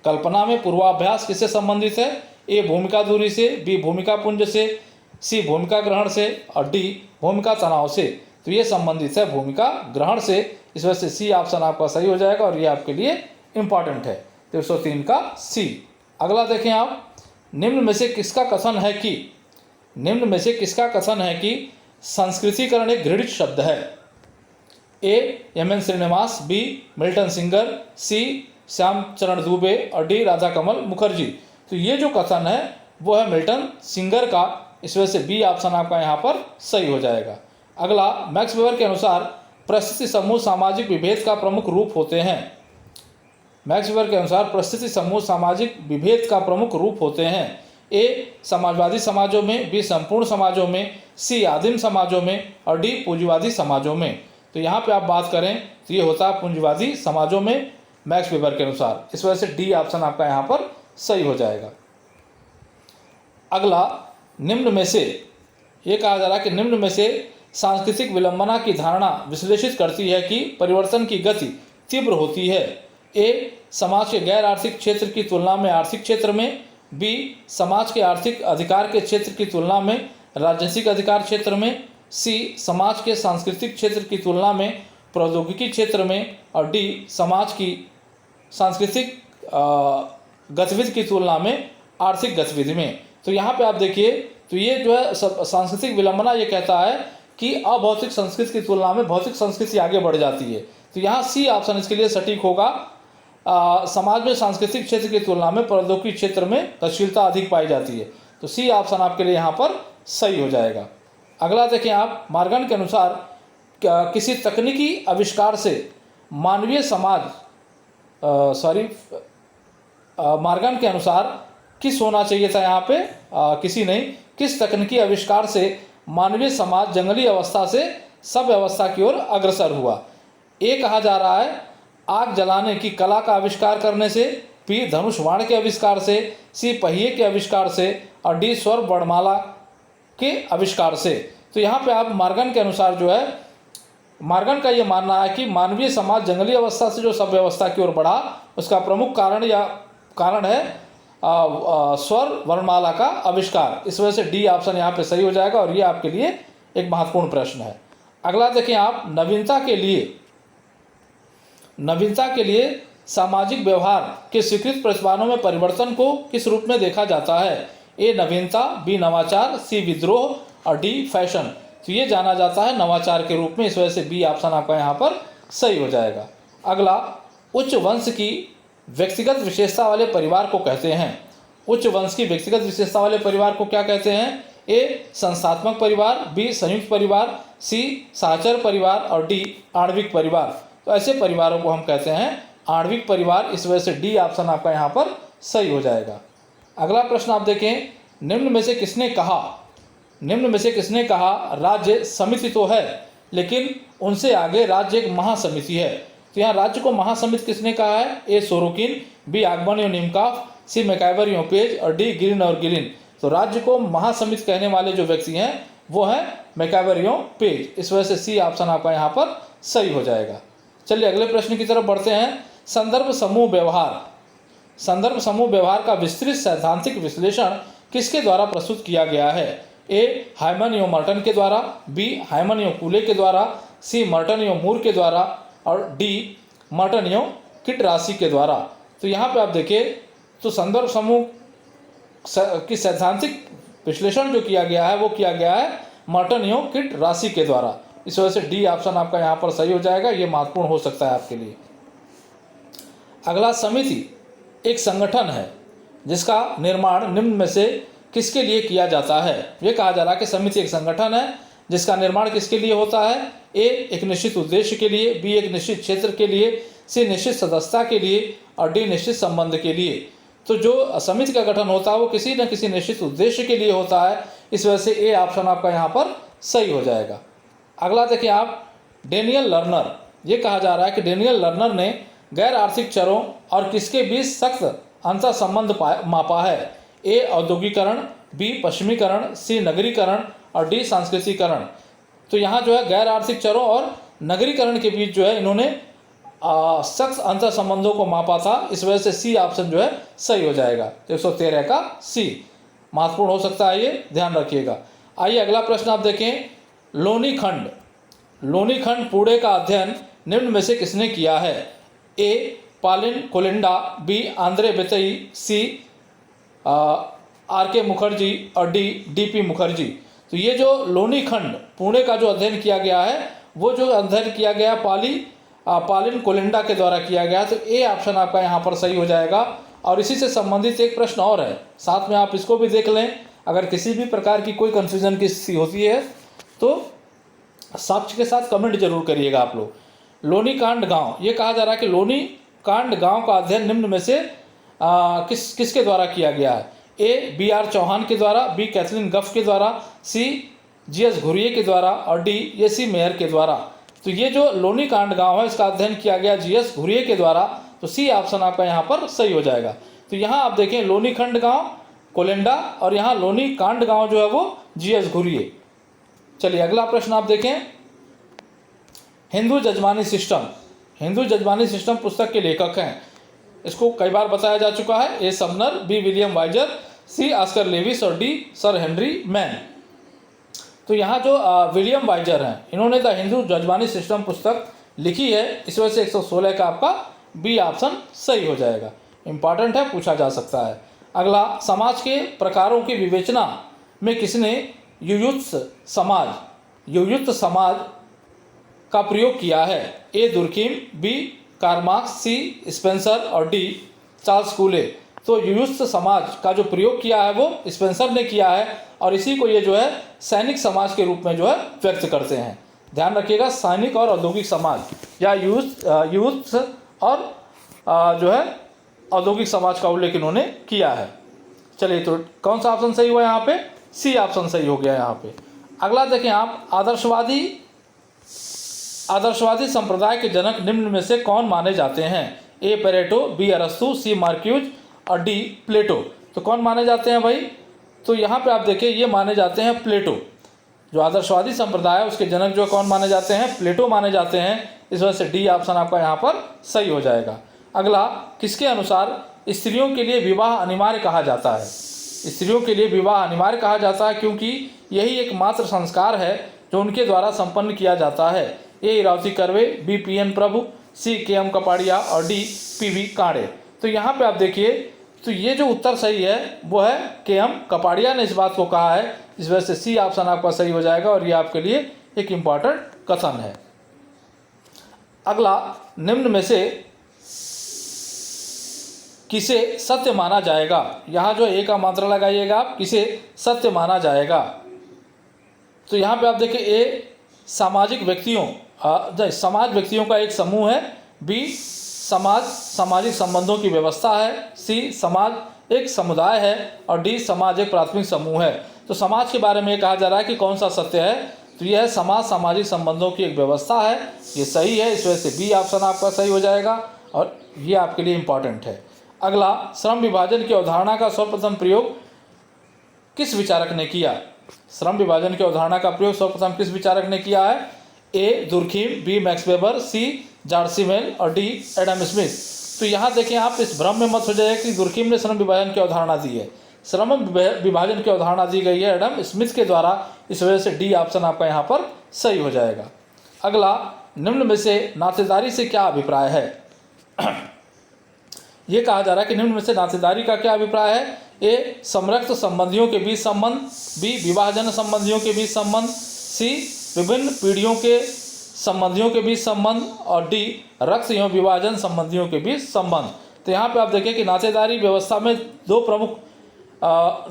कल्पना में पूर्वाभ्यास किससे संबंधित है? ए भूमिका दूरी से, बी भूमिका पुंज से, सी भूमिका ग्रहण से और डी भूमिका तनाव से। तो ये संबंधित है भूमिका ग्रहण से। इस वजह से सी ऑप्शन आपका सही हो जाएगा और ये आपके लिए इंपॉर्टेंट है। 303 का सी। अगला देखें आप, निम्न में से किसका कथन है कि संस्कृतिकरण एक घृणित शब्द है? A M N Srinivas, B Milton Singer, C Shyamacharan Dube और डी राधा कमल मुखर्जी। तो ये जो कथन है वो है मिल्टन सिंगर का। इस वजह से बी ऑप्शन आपका यहाँ पर सही हो जाएगा। अगला, मैक्स वेबर के अनुसार परिस्थिति समूह सामाजिक विभेद का प्रमुख रूप होते हैं। मैक्स वेबर के अनुसार परिस्थिति समूह सामाजिक विभेद का प्रमुख रूप होते हैं। ए समाजवादी समाजों में, बी संपूर्ण समाजों में, सी आदिम समाजों में और डी पूंजीवादी समाजों में। तो यहाँ पे आप बात करें तो ये होता है पूंजीवादी समाजों में मैक्स वेबर के अनुसार। इस वजह से डी ऑप्शन आपका यहाँ पर सही हो जाएगा। अगला, निम्न में से ये कहा जा रहा है कि निम्न में से सांस्कृतिक विलंबना की धारणा विश्लेषित करती है कि परिवर्तन की गति तीव्र होती है। ए समाज के गैर आर्थिक क्षेत्र की तुलना में आर्थिक क्षेत्र में, बी समाज के आर्थिक अधिकार के क्षेत्र की तुलना में राजनीतिक अधिकार क्षेत्र में, सी समाज के सांस्कृतिक क्षेत्र की तुलना में प्रौद्योगिकी क्षेत्र में और डी समाज की सांस्कृतिक गतिविधि की तुलना में आर्थिक गतिविधि में। तो यहाँ पे आप देखिए तो ये जो है सांस्कृतिक विलंबना ये कहता है कि अभौतिक संस्कृति की तुलना में भौतिक संस्कृति आगे बढ़ जाती है। तो यहाँ सी ऑप्शन इसके लिए सटीक होगा। समाज में सांस्कृतिक क्षेत्र की तुलना में प्रौद्योगिकी क्षेत्र में गतिशीलता अधिक पाई जाती है। तो सी ऑप्शन आपके लिए यहाँ पर सही हो जाएगा। अगला देखें आप, मार्गन के अनुसार किसी तकनीकी आविष्कार से मानवीय समाज मार्गन के होना चाहिए था यहाँ पे किसी नहीं, किस तकनीकी आविष्कार से मानवीय समाज जंगली अवस्था से सब व्यवस्था की ओर अग्रसर हुआ। ए कहा जा रहा है आग जलाने की कला का आविष्कार करने से, बी धनुष बाण के आविष्कार से, सी पहिए के आविष्कार से और डी स्वर वर्णमाला के आविष्कार से। तो यहाँ पे आप मार्गन के अनुसार जो है, मार्गन का ये मानना है कि मानवीय समाज जंगली अवस्था से जो सब व्यवस्था की ओर बढ़ा, उसका प्रमुख कारण है स्वर वर्णमाला का आविष्कार। इस वजह से डी ऑप्शन यहाँ पे सही हो जाएगा और ये आपके लिए एक महत्वपूर्ण प्रश्न है। अगला देखें आप, नवीनता के लिए सामाजिक व्यवहार के स्वीकृत प्रतिमानों में परिवर्तन को किस रूप में देखा जाता है? ए नवीनता, बी नवाचार, सी विद्रोह और डी फैशन। तो ये जाना जाता है नवाचार के रूप में, इस वजह से बी ऑप्शन आपका यहाँ पर सही हो जाएगा। अगला, उच्च वंश की व्यक्तिगत विशेषता वाले परिवार को कहते हैं। उच्च वंश की व्यक्तिगत विशेषता वाले परिवार को क्या कहते हैं? ए संस्थात्मक परिवार, बी संयुक्त परिवार, सी साहचर परिवार और डी आणविक परिवार। तो ऐसे परिवारों को हम कहते हैं आणविक परिवार, इस वजह से डी ऑप्शन आपका यहाँ पर सही हो जाएगा। अगला प्रश्न आप देखें, निम्न में से किसने कहा राज्य समिति तो है लेकिन उनसे आगे राज्य एक महासमिति है? तो यहाँ राज्य को महासमिति किसने कहा है? ए सोरोकिन, बी आगमन निमकाफ, सी मैकाइवर पेज और डी गिरिन और गिलिन। तो राज्य को महासमिति कहने वाले जो व्यक्ति हैं वो हैं मैकाइवर पेज, इस वजह से सी ऑप्शन आपका यहाँ पर सही हो जाएगा। चलिए अगले प्रश्न की तरफ बढ़ते हैं। संदर्भ समूह व्यवहार का विस्तृत सैद्धांतिक विश्लेषण किसके द्वारा प्रस्तुत किया गया है? ए हाइमन मर्टन के द्वारा, बी हाइमन कूले के द्वारा, सी मर्टन मूर के द्वारा और डी मर्टन किटरासी के द्वारा। तो यहाँ पे आप देखें तो संदर्भ समूह की सैद्धांतिक विश्लेषण जो किया गया है वो किया गया है मर्टन किटरासी के द्वारा, इस वजह से डी ऑप्शन आपका यहाँ पर सही हो जाएगा। ये महत्वपूर्ण हो सकता है आपके लिए। अगला, समिति एक संगठन है जिसका निर्माण निम्न में से किसके लिए किया जाता है? ये कहा जा रहा है कि समिति एक संगठन है जिसका निर्माण किसके लिए होता है? ए एक निश्चित उद्देश्य के लिए, बी एक निश्चित क्षेत्र के लिए, सी निश्चित सदस्यता के लिए और डी निश्चित संबंध के लिए। तो जो समिति का गठन होता है वो किसी न किसी निश्चित उद्देश्य के लिए होता है, इस वजह से ए ऑप्शन आपका यहाँ पर सही हो जाएगा। अगला देखिए आप, डेनियल लर्नर, ये कहा जा रहा है कि डेनियल लर्नर ने गैर आर्थिक चरों और किसके बीच सख्त अंतर संबंध मापा है? ए औद्योगिकरण, बी पश्चिमीकरण, सी नगरीकरण और डी सांस्कृतिकरण। तो यहाँ जो है गैर आर्थिक चरों और नगरीकरण के बीच जो है इन्होंने सख्त अंतर संबंधों को मापा था, इस वजह से सी ऑप्शन जो है सही हो जाएगा। तो 113 का सी महत्वपूर्ण हो सकता है, ये ध्यान रखिएगा। आइए अगला प्रश्न आप देखें, लोनी खंड पूड़े का अध्ययन निम्न में से किसने किया है? A Pauline Kolenda, B Andre Beteille, C R K Mukherjee और डी डीपी मुखर्जी। तो ये जो लोनी खंड पुणे का जो अध्ययन किया गया है वो जो अध्ययन किया गया पालिन कोलिंडा के द्वारा किया गया। तो ए ऑप्शन आपका यहाँ पर सही हो जाएगा। और इसी से संबंधित एक प्रश्न और है, साथ में आप इसको भी देख लें। अगर किसी भी प्रकार की कोई कन्फ्यूजन की स्थिति होती है तो साक्ष्य के साथ कमेंट जरूर करिएगा आप लोग। लोनी कांड गाँव, ये कहा जा रहा है कि लोनी कांड गाँव का अध्ययन निम्न में से किसके द्वारा किया गया है? ए बी आर चौहान के द्वारा, बी कैथलीन गफ के द्वारा, सी जी एस घुरिये के द्वारा और डी ए सी मेयर के द्वारा। तो ये जो लोनी कांड गांव है इसका अध्ययन किया गया जी एस घुरिये के द्वारा, तो सी ऑप्शन आपका यहाँ पर सही हो जाएगा। तो यहाँ आप देखें लोनी खंड गाँव कोलेंडा और यहाँ लोनी कांड गाँव जो है वो जी एस घुरिये। चलिए अगला प्रश्न आप देखें, हिंदू जजमानी सिस्टम पुस्तक के लेखक हैं। इसको कई बार बताया जा चुका है। ए सबनर, बी विलियम वाइजर, सी ऑस्कर लेविस और डी सर हेनरी मैन। तो यहाँ जो विलियम वाइजर हैं इन्होंने द हिंदू जजमानी सिस्टम पुस्तक लिखी है, इस वजह से 116 का आपका बी ऑप्शन सही हो जाएगा। इंपॉर्टेंट है, पूछा जा सकता है। अगला, समाज के प्रकारों की विवेचना में किसने युयुत्स समाज का प्रयोग किया है? ए दुर्कीम, बी कार्ल मार्क्स, सी स्पेंसर और डी चार्ल्स कूले। तो युयुत्स समाज का जो प्रयोग किया है वो स्पेंसर ने किया है और इसी को ये जो है सैनिक समाज के रूप में जो है व्यक्त करते हैं। ध्यान रखिएगा, सैनिक और औद्योगिक समाज या युयुत्स और जो है औद्योगिक समाज का उल्लेख इन्होंने किया है। चलिए तो कौन सा ऑप्शन सही हुआ यहाँ पे? सी ऑप्शन सही हो गया यहाँ पे। अगला देखें आप, आदर्शवादी संप्रदाय के जनक निम्न में से कौन माने जाते हैं? ए पेरेटो, बी अरस्तु, सी मार्क्यूज और डी प्लेटो। तो कौन माने जाते हैं भाई? तो यहाँ पे आप देखिए ये माने जाते हैं प्लेटो। जो आदर्शवादी संप्रदाय है उसके जनक जो कौन माने जाते हैं? प्लेटो माने जाते हैं। इस वजह से डी ऑप्शन आपका यहाँ पर सही हो जाएगा। अगला, किसके अनुसार स्त्रियों के लिए विवाह अनिवार्य कहा जाता है? स्त्रियों के लिए विवाह अनिवार्य कहा जाता है क्योंकि यही एकमात्र संस्कार है जो उनके द्वारा संपन्न किया जाता है। ए इरावती कर्वे, बी पी.एन. प्रभु, सी के.एम. कपाड़िया और डी पी.वी. कांडे। तो यहाँ पे आप देखिए तो ये जो उत्तर सही है वो है के.एम. कपाड़िया ने इस बात को कहा है। इस वजह से सी ऑप्शन आपका सही हो जाएगा और ये आपके लिए एक इम्पॉर्टेंट कथन है। अगला, निम्न में से किसे सत्य माना जाएगा? यहाँ जो ए का मात्रा लगाइएगा आप, किसे सत्य माना जाएगा? तो यहाँ पे आप देखिए ए सामाजिक व्यक्तियों समाज व्यक्तियों का एक समूह है, बी समाज सामाजिक संबंधों की व्यवस्था है, सी समाज एक समुदाय है और डी समाज एक प्राथमिक समूह है। तो समाज के बारे में कहा जा रहा है कि कौन सा सत्य है? तो यह है समाज सामाजिक संबंधों की एक व्यवस्था है, ये सही है। इस वजह से बी ऑप्शन आपका सही हो जाएगा और ये आपके लिए इम्पॉर्टेंट है। अगला, श्रम विभाजन की अवधारणा का सर्वप्रथम प्रयोग किस विचारक ने किया? श्रम विभाजन की अवधारणा का प्रयोग सर्वप्रथम किस विचारक ने किया है? ए Durkheim, B max weber, C George Simmel और डी एडम स्मिथ। तो यहाँ देखें आप इस भ्रम में मत हो जाए कि दुर्खीम ने श्रम विभाजन की अवधारणा दी है। श्रम विभाजन की अवधारणा दी गई है एडम स्मिथ के द्वारा। इस वजह से डी ऑप्शन आपका यहाँ पर सही हो जाएगा। अगला, निम्न में से नातेदारी से क्या अभिप्राय है? ये कहा जा रहा है कि निम्न में से नातेदारी का क्या अभिप्राय है? ए समरक्त संबंधियों के बीच संबंध, बी विवाहजन संबंधियों के बीच संबंध, सी विभिन्न पीढ़ियों के संबंधियों के बीच संबंध और डी रक्त एवं विभाजन संबंधियों के बीच संबंध। तो यहाँ पे आप देखें कि नातेदारी व्यवस्था में दो प्रमुख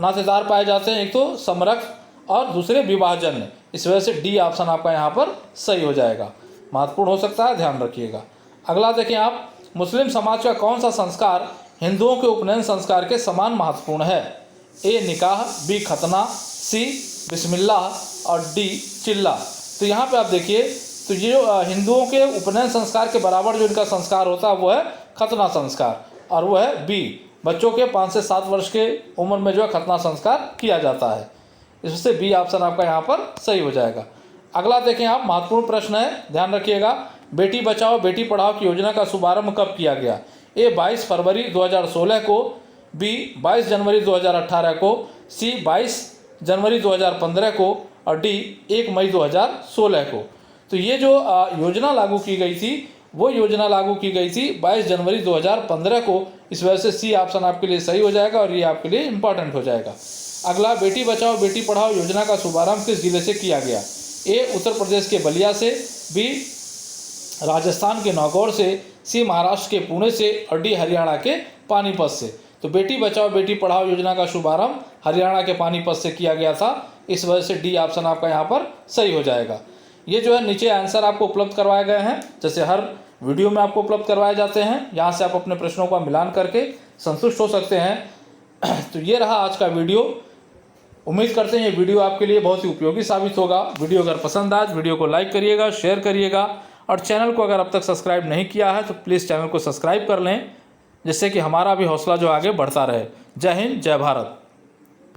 नातेदार पाए जाते हैं, एक तो समरक्त और दूसरे विभाजन। इस वजह से डी ऑप्शन आपका यहाँ पर सही हो जाएगा। महत्वपूर्ण हो सकता है, ध्यान रखिएगा। अगला देखें आप, मुस्लिम समाज का कौन सा संस्कार हिंदुओं के उपनयन संस्कार के समान महत्वपूर्ण है? ए निकाह, बी खतना, सी बिस्मिल्लाह और डी चिल्ला। तो यहाँ पे आप देखिए तो ये जो हिंदुओं के उपनयन संस्कार के बराबर जो इनका संस्कार होता है वो है खतना संस्कार और वो है बी। बच्चों के 5 से 7 वर्ष के उम्र में जो है खतना संस्कार किया जाता है। इससे बी ऑप्शन आपका यहाँ पर सही हो जाएगा। अगला देखें आप, महत्वपूर्ण प्रश्न है, ध्यान रखिएगा। बेटी बचाओ बेटी पढ़ाओ की योजना का शुभारंभ कब किया गया? ए 22 फरवरी 2016 को, बी 22 जनवरी 2018 को, सी 22 जनवरी 2015 को और डी 1 मई 2016 को। तो ये जो योजना लागू की गई थी वो योजना लागू की गई थी 22 जनवरी 2015 को। इस वजह से सी ऑप्शन आपके लिए सही हो जाएगा और ये आपके लिए इम्पॉर्टेंट हो जाएगा। अगला, बेटी बचाओ बेटी पढ़ाओ योजना का शुभारंभ किस जिले से किया गया? ए उत्तर प्रदेश के बलिया से, बी राजस्थान के नागौर से, सी महाराष्ट्र के पुणे से और डी हरियाणा के पानीपत से। तो बेटी बचाओ बेटी पढ़ाओ योजना का शुभारंभ हरियाणा के पानीपत से किया गया था। इस वजह से डी ऑप्शन आपका यहाँ पर सही हो जाएगा। ये जो है नीचे आंसर आपको उपलब्ध करवाए गए हैं, जैसे हर वीडियो में आपको उपलब्ध करवाए जाते हैं। यहाँ से आप अपने प्रश्नों का मिलान करके संतुष्ट हो सकते हैं। तो ये रहा आज का वीडियो। उम्मीद करते हैं ये वीडियो आपके लिए बहुत ही उपयोगी साबित होगा। वीडियो अगर पसंद आए वीडियो को लाइक करिएगा, शेयर करिएगा और चैनल को अगर अब तक सब्सक्राइब नहीं किया है तो प्लीज़ चैनल को सब्सक्राइब कर लें, जिससे कि हमारा भी हौसला जो आगे बढ़ता रहे। जय हिंद, जय भारत।